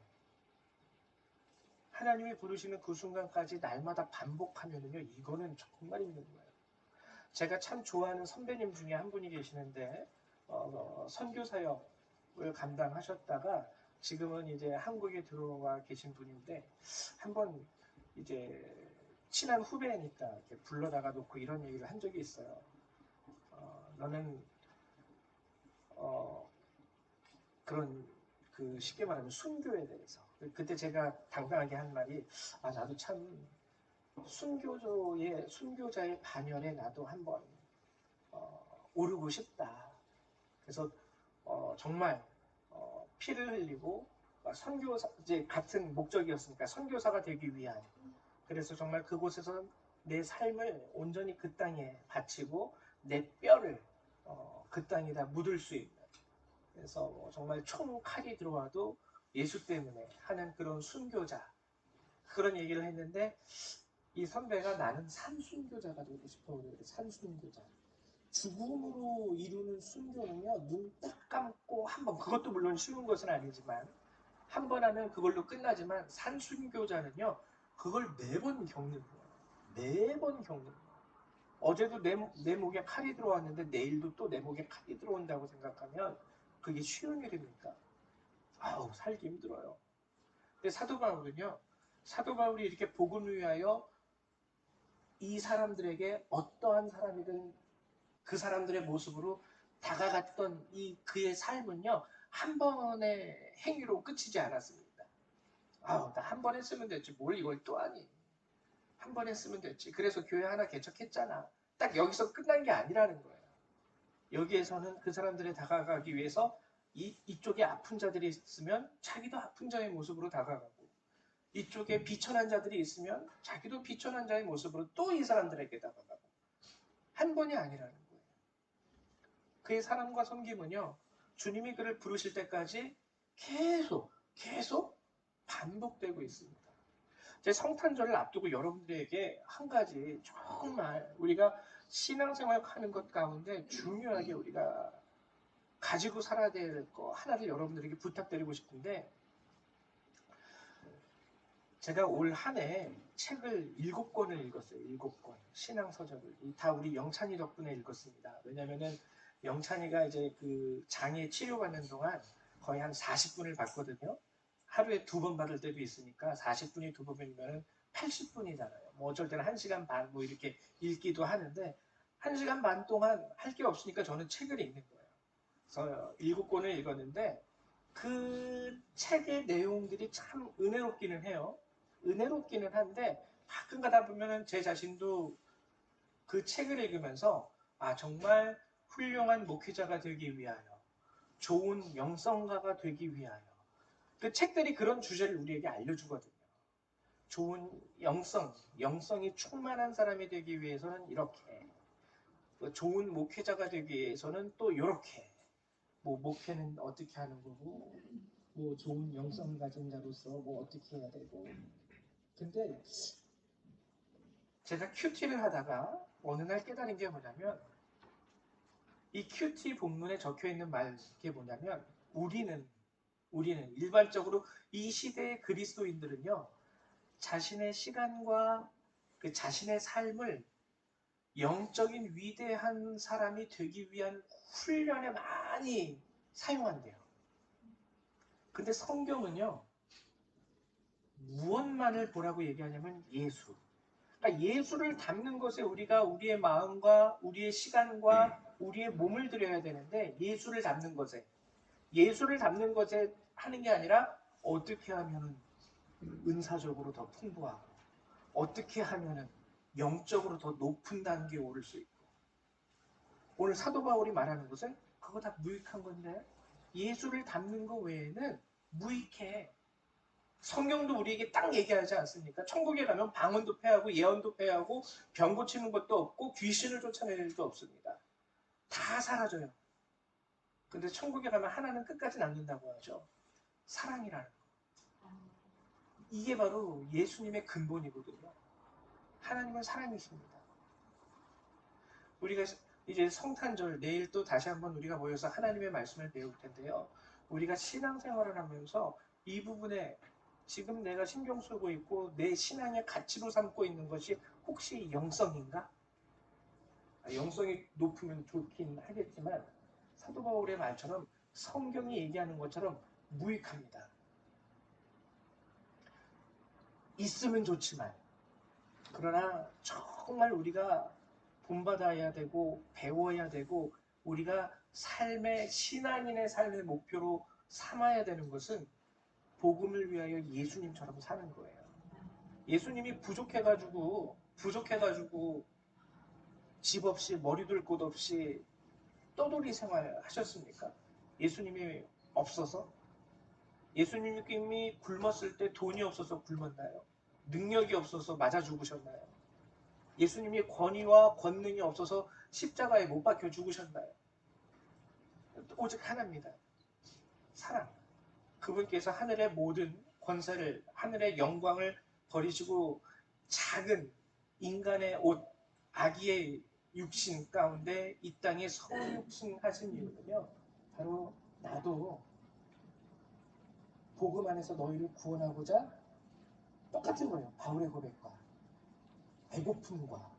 하나님이 부르시는 그 순간까지 날마다 반복하면은요, 이거는 정말 힘든 거예요. 제가 참 좋아하는 선배님 중에 한 분이 계시는데, 선교 사역을 감당하셨다가 지금은 이제 한국에 들어와 계신 분인데, 한번 이제 친한 후배니까 이렇게 불러다가 놓고 이런 얘기를 한 적이 있어요. 너는 그런 그 쉽게 말하면 순교에 대해서. 그때 제가 당당하게 한 말이, 아, 나도 참 순교자의 반열에 나도 한번 오르고 싶다. 그래서 정말 피를 흘리고 선교사, 이제 같은 목적이었으니까 선교사가 되기 위한, 그래서 정말 그곳에서 내 삶을 온전히 그 땅에 바치고 내 뼈를 그 땅에다 묻을 수 있는, 그래서 정말 총칼이 들어와도 예수 때문에 하는 그런 순교자, 그런 얘기를 했는데, 이 선배가 나는 산순교자가 되고 싶어. 그래요. 산순교자. 죽음으로 이루는 순교는요, 눈 딱 감고 한 번, 그것도 물론 쉬운 것은 아니지만 한 번 하면 그걸로 끝나지만, 산순교자는요, 그걸 매번 겪는 거예요. 매번 겪는 거예요. 어제도 내 목에 칼이 들어왔는데 내일도 또 내 목에 칼이 들어온다고 생각하면 그게 쉬운 일입니까? 아우, 살기 힘들어요. 근데 사도 바울은요, 사도 바울이 이렇게 복음을 위하여 이 사람들에게 어떠한 사람이든 그 사람들의 모습으로 다가갔던 이 그의 삶은요, 한 번의 행위로 끝이지 않았습니다. 아우, 나 한 번 했으면 됐지, 뭘 이걸 또 하니. 한 번 했으면 됐지. 그래서 교회 하나 개척했잖아. 딱 여기서 끝난 게 아니라는 거예요. 여기에서는 그 사람들에 다가가기 위해서 이쪽에 아픈 자들이 있으면 자기도 아픈 자의 모습으로 다가가고, 이쪽에 비천한 자들이 있으면 자기도 비천한 자의 모습으로 또 이 사람들에게 다가가고, 한 번이 아니라는 거예요. 그의 사랑과 섬김은요, 주님이 그를 부르실 때까지 계속 반복되고 있습니다. 제 성탄절을 앞두고 여러분들에게 한 가지, 정말 우리가 신앙생활 하는 것 가운데 중요하게 우리가 가지고 살아야 될 거 하나를 여러분들에게 부탁드리고 싶은데, 제가 올 한 해 책을 7권을 읽었어요. 7권. 신앙서적을. 다 우리 영찬이 덕분에 읽었습니다. 왜냐면은 영찬이가 이제 그 장애 치료받는 동안 거의 한 40분을 받거든요. 하루에 2번 받을 때도 있으니까 40분이 2번이면 80분이잖아요. 뭐 어쩔 때는 1시간 반 뭐 이렇게 읽기도 하는데 1시간 반 동안 할 게 없으니까 저는 책을 읽는 거예요. 그래서 7권을 읽었는데 그 책의 내용들이 참 은혜롭기는 해요. 은혜롭기는 한데 가끔 가다 보면은 제 자신도 그 책을 읽으면서 아 정말 훌륭한 목회자가 되기 위하여 좋은 영성가가 되기 위하여 그 책들이 그런 주제를 우리에게 알려주거든요. 좋은 영성이 충만한 사람이 되기 위해서는 이렇게 좋은 목회자가 되기 위해서는 또 이렇게 뭐 목회는 어떻게 하는 거고 뭐 좋은 영성 가진 자로서 뭐 어떻게 해야 되고 근데 제가 큐티를 하다가 어느 날 깨달은 게 뭐냐면 이 큐티 본문에 적혀 있는 게 뭐냐면 우리는 일반적으로 이 시대의 그리스도인들은요 자신의 시간과 그 자신의 삶을 영적인 위대한 사람이 되기 위한 훈련에 많이 사용한대요. 근데 성경은요 무엇만을 보라고 얘기하냐면 예수. 그러니까 예수를 담는 것에 우리가 우리의 마음과 우리의 시간과 우리의 몸을 들여야 되는데 예수를 담는 것에 하는 게 아니라 어떻게 하면 은사적으로 더 풍부하고 어떻게 하면 영적으로 더 높은 단계에 오를 수 있고 오늘 사도 바울이 말하는 것은 그거 다 무익한 건데 예수를 담는 것 외에는 무익해. 성경도 우리에게 딱 얘기하지 않습니까? 천국에 가면 방언도 패하고 예언도 패하고 병 고치는 것도 없고 귀신을 쫓아내는 일도 없습니다. 다 사라져요. 근데 천국에 가면 하나는 끝까지 남는다고 하죠. 사랑이라는 거. 이게 바로 예수님의 근본이거든요. 하나님은 사랑이십니다. 우리가 이제 성탄절 내일 또 다시 한번 우리가 모여서 하나님의 말씀을 배울 텐데요. 우리가 신앙생활을 하면서 이 부분에 지금 내가 신경 쓰고 있고 내 신앙의 가치로 삼고 있는 것이 혹시 영성인가? 영성이 높으면 좋긴 하겠지만 사도 바울의 말처럼 성경이 얘기하는 것처럼 무익합니다. 있으면 좋지만 그러나 정말 우리가 본받아야 되고 배워야 되고 우리가 신앙인의 삶의 목표로 삼아야 되는 것은 복음을 위하여 예수님처럼 사는 거예요. 예수님이 부족해가지고 집 없이 머리 둘 곳 없이 떠돌이 생활 하셨습니까? 예수님이 없어서? 예수님이 굶었을 때 돈이 없어서 굶었나요? 능력이 없어서 맞아 죽으셨나요? 예수님이 권위와 권능이 없어서 십자가에 못 박혀 죽으셨나요? 오직 하나입니다. 사랑. 그분께서 하늘의 모든 권세를, 하늘의 영광을 버리시고 작은 인간의 옷, 아기의 육신 가운데 이 땅에 성육신하신 이유는요. 바로 나도 복음 안에서 너희를 구원하고자 똑같은 거예요. 바울의 고백과 배고픔과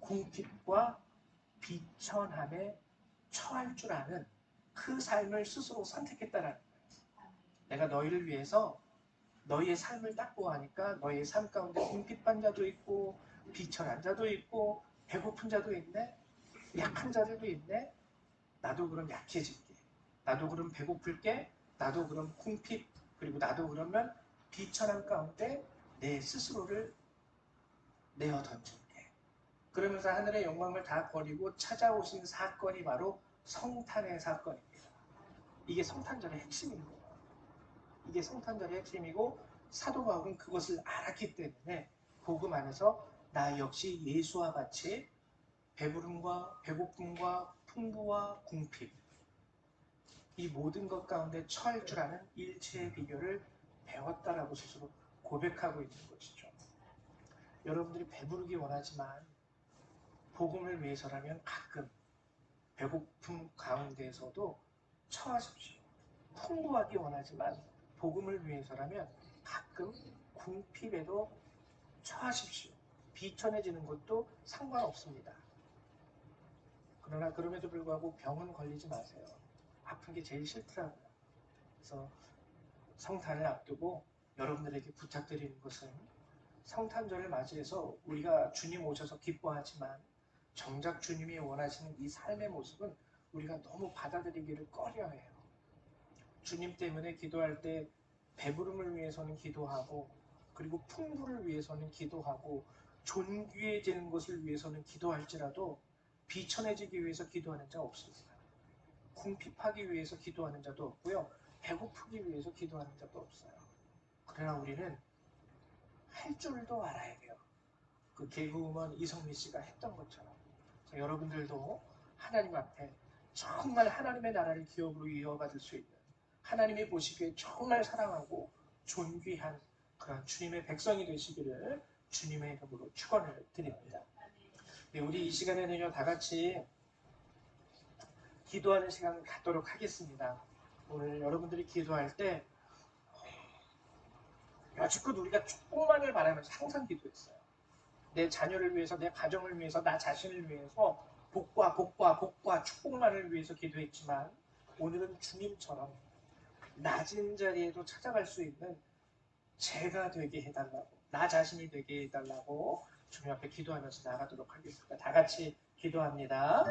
궁핍과 비천함에 처할 줄 아는 그 삶을 스스로 선택했다라는 거예요. 내가 너희를 위해서 너희의 삶을 딱 보아하니까 너희의 삶 가운데 궁핍한 자도 있고 비천한 자도 있고 배고픈 자도 있네 약한 자들도 있네 나도 그럼 약해질게 나도 그럼 배고플게 나도 그럼 궁핍 그리고 나도 그러면 비천한 가운데 내 스스로를 내어 던질게 그러면서 하늘의 영광을 다 버리고 찾아오신 사건이 바로 성탄의 사건입니다. 이게 성탄절의 핵심인 거예요. 이게 성탄절의 핵심이고 사도 바울은 그것을 알았기 때문에 복음 안에서 나 역시 예수와 같이 배부름과 배고픔과 풍부와 궁핍 이 모든 것 가운데 처할 줄 아는 일체의 비결을 배웠다라고 스스로 고백하고 있는 것이죠. 여러분들이 배부르기 원하지만 복음을 위해서라면 가끔 배고픔 가운데에서도 처하십시오. 풍부하기 원하지만 복음을 위해서라면 가끔 궁핍에도 처하십시오. 비천해지는 것도 상관없습니다. 그러나 그럼에도 불구하고 병은 걸리지 마세요. 아픈 게 제일 싫더라고요. 그래서 성탄을 앞두고 여러분들에게 부탁드리는 것은 성탄절을 맞이해서 우리가 주님 오셔서 기뻐하지만 정작 주님이 원하시는 이 삶의 모습은 우리가 너무 받아들이기를 꺼려해요. 주님 때문에 기도할 때 배부름을 위해서는 기도하고 그리고 풍부를 위해서는 기도하고 존귀해지는 것을 위해서는 기도할지라도 비천해지기 위해서 기도하는 자 없습니다. 궁핍하기 위해서 기도하는 자도 없고요. 배고프기 위해서 기도하는 자도 없어요. 그러나 우리는 할 줄도 알아야 돼요. 그 개그우먼 이성미 씨가 했던 것처럼 여러분들도 하나님 앞에 정말 하나님의 나라를 기업으로 이어받을 수 있는 하나님이 보시기에 정말 사랑하고 존귀한 그런 주님의 백성이 되시기를 주님의 이름으로 축원을 드립니다. 네, 우리 이 시간에는요 다 같이 기도하는 시간을 갖도록 하겠습니다. 오늘 여러분들이 기도할 때 여지껏 우리가 축복만을 바라면서 항상 기도했어요. 내 자녀를 위해서, 내 가정을 위해서, 나 자신을 위해서 복과 축복만을 위해서 기도했지만 오늘은 주님처럼 낮은 자리에도 찾아갈 수 있는 제가 되게 해달라고, 나 자신이 되게 해달라고 주님 앞에 기도하면서 나가도록 하겠습니다. 다 같이 기도합니다.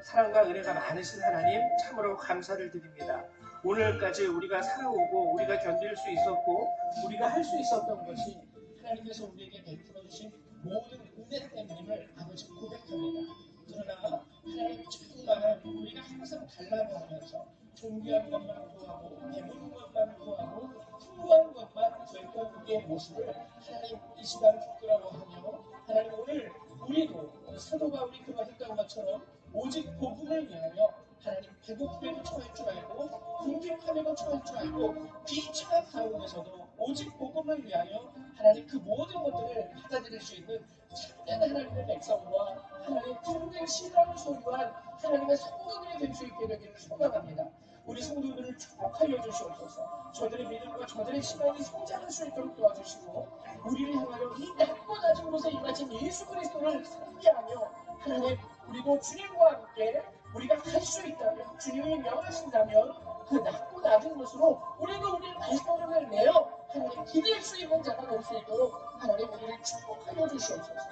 사랑과 은혜가 많으신 하나님 참으로 감사를 드립니다. 오늘까지 우리가 살아오고 우리가 견딜 수 있었고 우리가 할 수 있었던 것이 하나님께서 우리에게 베풀어 주신 모든 은혜 때문임을 아버지 고백합니다. 그러나 하나님 정말 우리가 항상 달라고 하면서 존귀한 것만 구하고 배부른 것만 구하고 풍부한 것만 구했던 우리의 모습을 하나님 이 시간 부끄러워하며 하나님 오늘 우리도 사도 바울이 그러했던 것처럼 오직 복음을 위하여 하나님 배고픔에도 처할 줄 알고 궁핍함에도 처할 줄 알고 비참한 가운데서도 오직 복음을 위하여 하나님 그 모든 것들을 받아들일 수 있는 참된 하나님의 백성과 하나님 참된 신앙을 소유한 하나님의 성도들이 될 수 있게 되기를 소망합니다. 우리 성도들을 축복하여 주시옵소서. 저들의 믿음과 저들의 신앙이 성장할 수 있도록 도와주시고 우리를 향하여 이 낮고 낮은 곳에 임하신 예수 그리스도를 상기하며 하나님 우리도 주님과 함께 우리가 갈 수 있다면 주님이 명하신다면 그 낮고 낮은 곳으로 우리도 우리의 발걸음을 내어 하나님 기댈 수 있는 자가 될 수 있도록 하나님 우리를 축복하여 주시옵소서.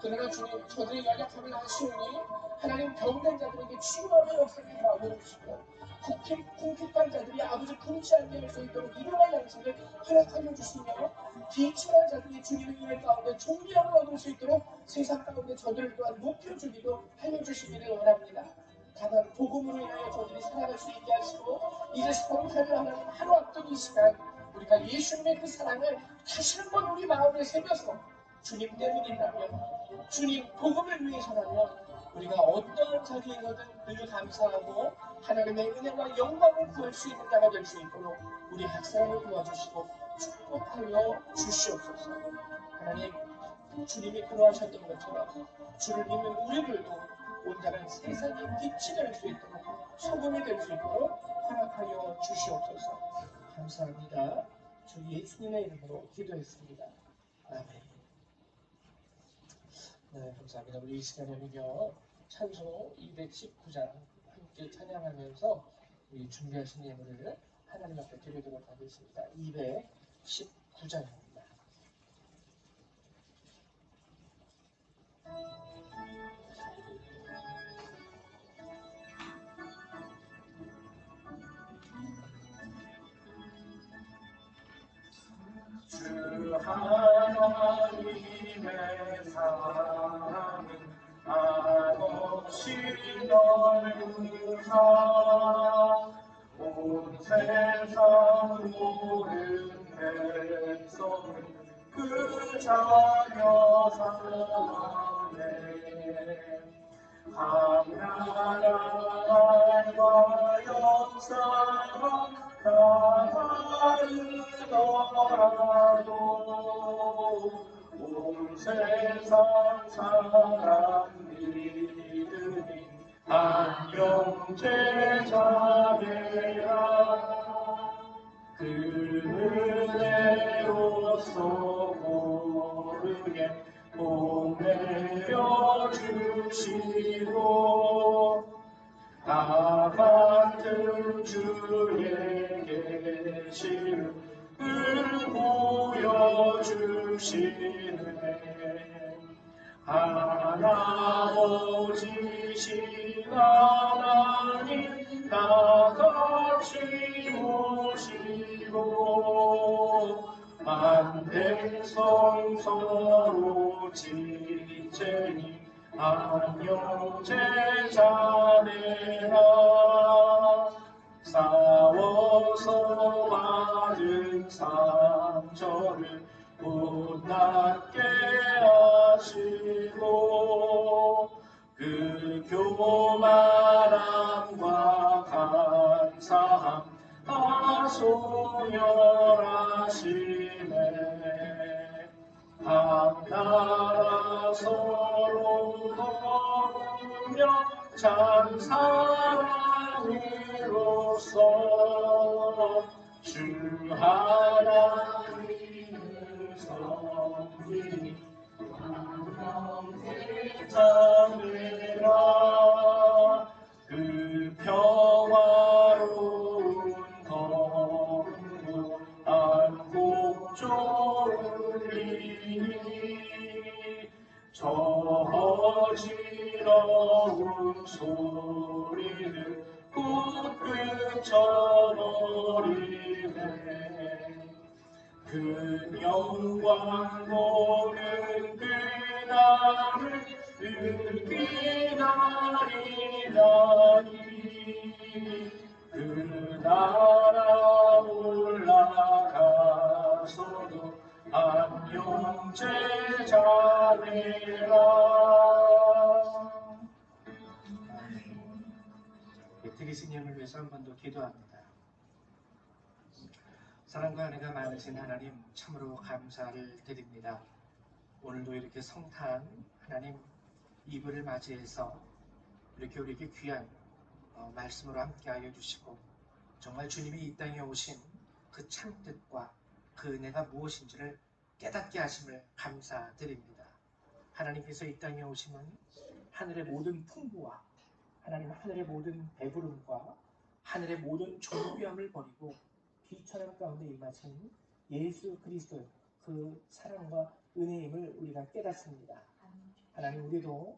그러나 주님 저들의 연약함을 아시오니 하나님 병든 자들에게 치유함의 역사를 가하여 주시고 궁핍한 자들이 아버지 금치 않게 할 수 있도록 일용할 양식을 허락하여 주시며 비천한 자들이 주님의 은혜 가운데 존귀함을 얻을 수 있도록 세상 가운데 저들을 또한 높여주기도 하여 주시기를 원합니다. 다만 복음으로 인하여 저들이 살아갈 수 있게 하시고 이제 성탄을 하나님 하루 앞둔 이 시간 우리가 예수님의 그 사랑을 다시 한번 우리 마음에 새겨서 주님 때문이라면 주님 복음을 위해서라면 우리가 어떠한 자리에서든 늘 감사하고 하나님의 은혜와 영광을 구할 수 있는 자가 될 수 있도록 우리 각 사람을 도와주시고 축복하여 주시옵소서. 하나님 주님이 그러하셨던 것처럼 주를 믿는 우리들도 온전한 세상의 빛이 될 수 있도록 소금이 될 수 있도록 허락하여 주시옵소서. 감사합니다. 주 예수님의 이름으로 기도했습니다. 아멘. 네, 감사합니다. 우리 이 시간에는요 찬송 219장 함께 찬양하면서 우리 준비하신 예물을 하나님 앞에 드리도록 하겠습니다. 219장입니다. 주 하나님의 사랑은 한없이 넓으사 온 세상 모든 백성은 그 자녀 사랑하네. 강나라와 역사가 다르더라도 온 세상 사람 믿으니 안경제 자매라 그 은혜로서 모르게 보내려 주시고 나 같은 주에게 시름을 보여주시네 하나님이신 하나님 나같이 모시고 만백성 서로 지체니 안녕제 자매라 싸워서 받은 상처를 못낫게 하시고 그 교만함과 감사함 다 소멸하시네 각 나라 서로 거우며 참 사랑으로서 주 하나님을 섬기니 자매라 그 평화로운 검도 안고 졸리니 저 어지러운 소리를 곧 그쳐버리네 그 영광 보는 그날을 기다리나니 그 나라 올라가서도 안녕제 자매라 들으신 예물 위해서 한 번 더 기도합니다. 사랑과 은혜가 많으신 하나님 참으로 감사를 드립니다. 오늘도 이렇게 성탄 하나님 이브를 맞이해서 이렇게 우리에게 귀한 말씀으로 함께하여 주시고 정말 주님이 이 땅에 오신 그 참뜻과 그 은혜가 무엇인지를 깨닫게 하심을 감사드립니다. 하나님께서 이 땅에 오심은 하늘의 모든 풍부와 하나님 하늘의 모든 배부름과 하늘의 모든 존귀함을 버리고 비천한 가운데 임하신 예수 그리스도 그 사랑과 은혜임을 우리가 깨닫습니다. 하나님 우리도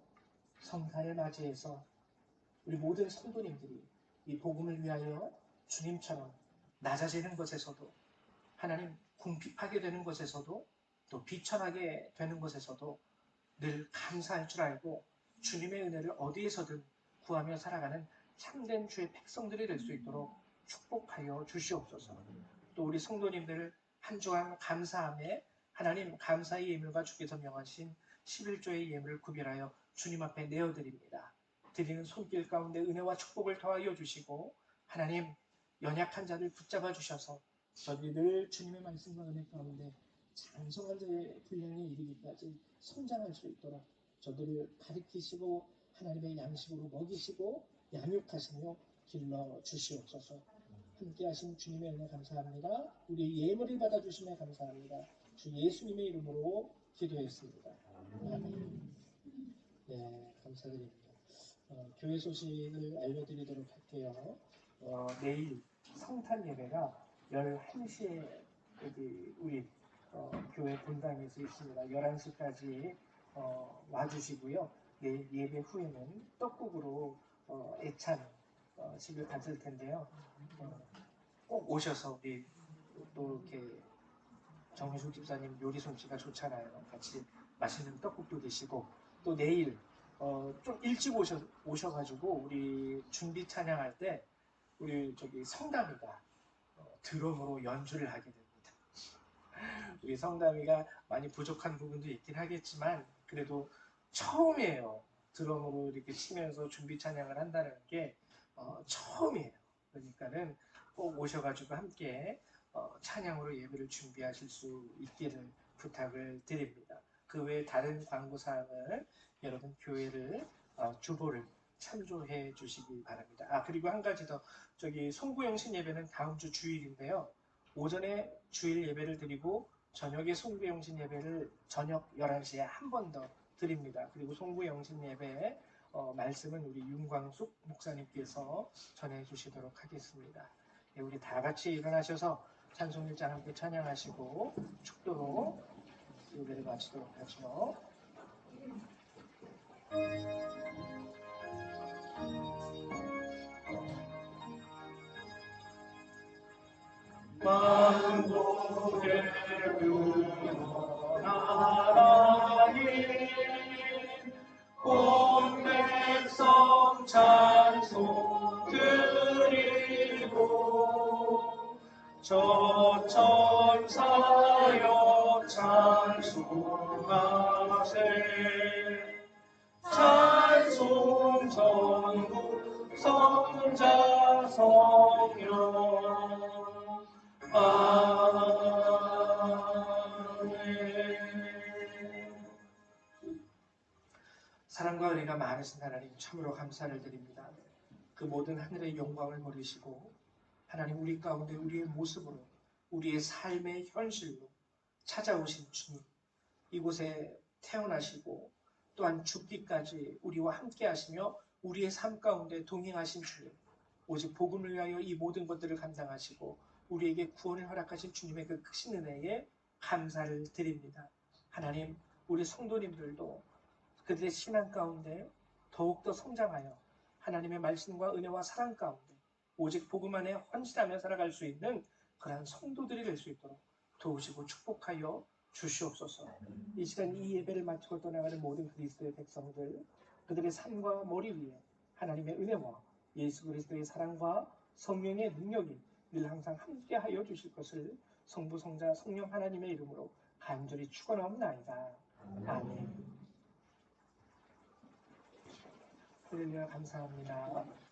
성탄을 맞이해서 우리 모든 성도님들이 이 복음을 위하여 주님처럼 낮아지는 것에서도 하나님 궁핍하게 되는 것에서도 또 비천하게 되는 것에서도 늘 감사할 줄 알고 주님의 은혜를 어디에서든 구하며 살아가는 참된 주의 백성들이 될 수 있도록 축복하여 주시옵소서. 또 우리 성도님들 한 주간 감사함에 하나님 감사의 예물과 주께서 명하신 11조의 예물을 구별하여 주님 앞에 내어드립니다. 드리는 손길 가운데 은혜와 축복을 더하여 주시고 하나님 연약한 자를 붙잡아 주셔서 저들이 늘 주님의 말씀과 은혜 가운데 장성한 자의 분량에 이르기까지 성장할 수 있도록 저들을 가르치시고 하나님의 양식으로 먹이시고 양육하시며 길러 주시옵소서. 함께 하신 주님의 은혜 감사합니다. 우리 예물을 받아주심에 감사합니다. 주 예수님의 이름으로 기도했습니다. 아멘. 네, 감사드립니다. 교회 소식을 알려드리도록 할게요. 내일 성탄 예배가 11시에 여기 우리 교회 본당에서 있습니다. 11시까지 와주시고요. 내일 예배 후에는 떡국으로 애찬식을 가질 텐데요. 꼭 오셔서 우리 또 이렇게 정미숙 집사님 요리 솜씨가 좋잖아요. 같이 맛있는 떡국도 드시고 또 내일 좀 일찍 오셔가지고 우리 준비 찬양할 때 우리 저기 성담이가 드럼으로 연주를 하게 됩니다. 우리 성담이가 많이 부족한 부분도 있긴 하겠지만 그래도 처음이에요. 드럼으로 이렇게 치면서 준비 찬양을 한다는 게 처음이에요. 그러니까는 꼭 오셔가지고 함께 찬양으로 예배를 준비하실 수 있기를 부탁을 드립니다. 그 외에 다른 광고사항을 여러분 교회를 주보를 참조해 주시기 바랍니다. 아, 그리고 한 가지 더, 저기 송구영신 예배는 다음 주 주일인데요. 오전에 주일 예배를 드리고 저녁에 송구영신 예배를 저녁 11시에 한 번 더 드립니다. 그리고 송구영신 예배 말씀은 우리 윤광숙 목사님께서 전해 주시도록 하겠습니다. 네, 우리 다 같이 일어나셔서 찬송 1장 함께 찬양하시고 축도로 예배를 마치도록 하죠. 만국의 근원 하나님 온 백성 찬송 드리고 저 천사여 찬송하세 찬송 전국 성자 성령 아멘. 사랑과 은혜가 많으신 하나님 참으로 감사를 드립니다. 그 모든 하늘의 영광을 버리시고 하나님 우리 가운데 우리의 모습으로 우리의 삶의 현실로 찾아오신 주님, 이곳에 태어나시고 또한 죽기까지 우리와 함께 하시며 우리의 삶 가운데 동행하신 주님, 오직 복음을 위하여 이 모든 것들을 감당하시고 우리에게 구원을 허락하신 주님의 그 크신 은혜에 감사를 드립니다. 하나님, 우리 성도님들도 그들의 신앙 가운데 더욱더 성장하여 하나님의 말씀과 은혜와 사랑 가운데 오직 복음 안에 헌신하며 살아갈 수 있는 그러한 성도들이 될 수 있도록 도우시고 축복하여 주시옵소서. 이 시간 이 예배를 마치고 떠나가는 모든 그리스도의 백성들, 그들의 삶과 머리 위에 하나님의 은혜와 예수 그리스도의 사랑과 성령의 능력이 늘 항상 함께하여 주실 것을 성부, 성자, 성령 하나님의 이름으로 간절히 축원하옵나이다. 아멘. 할렐루야, 감사합니다.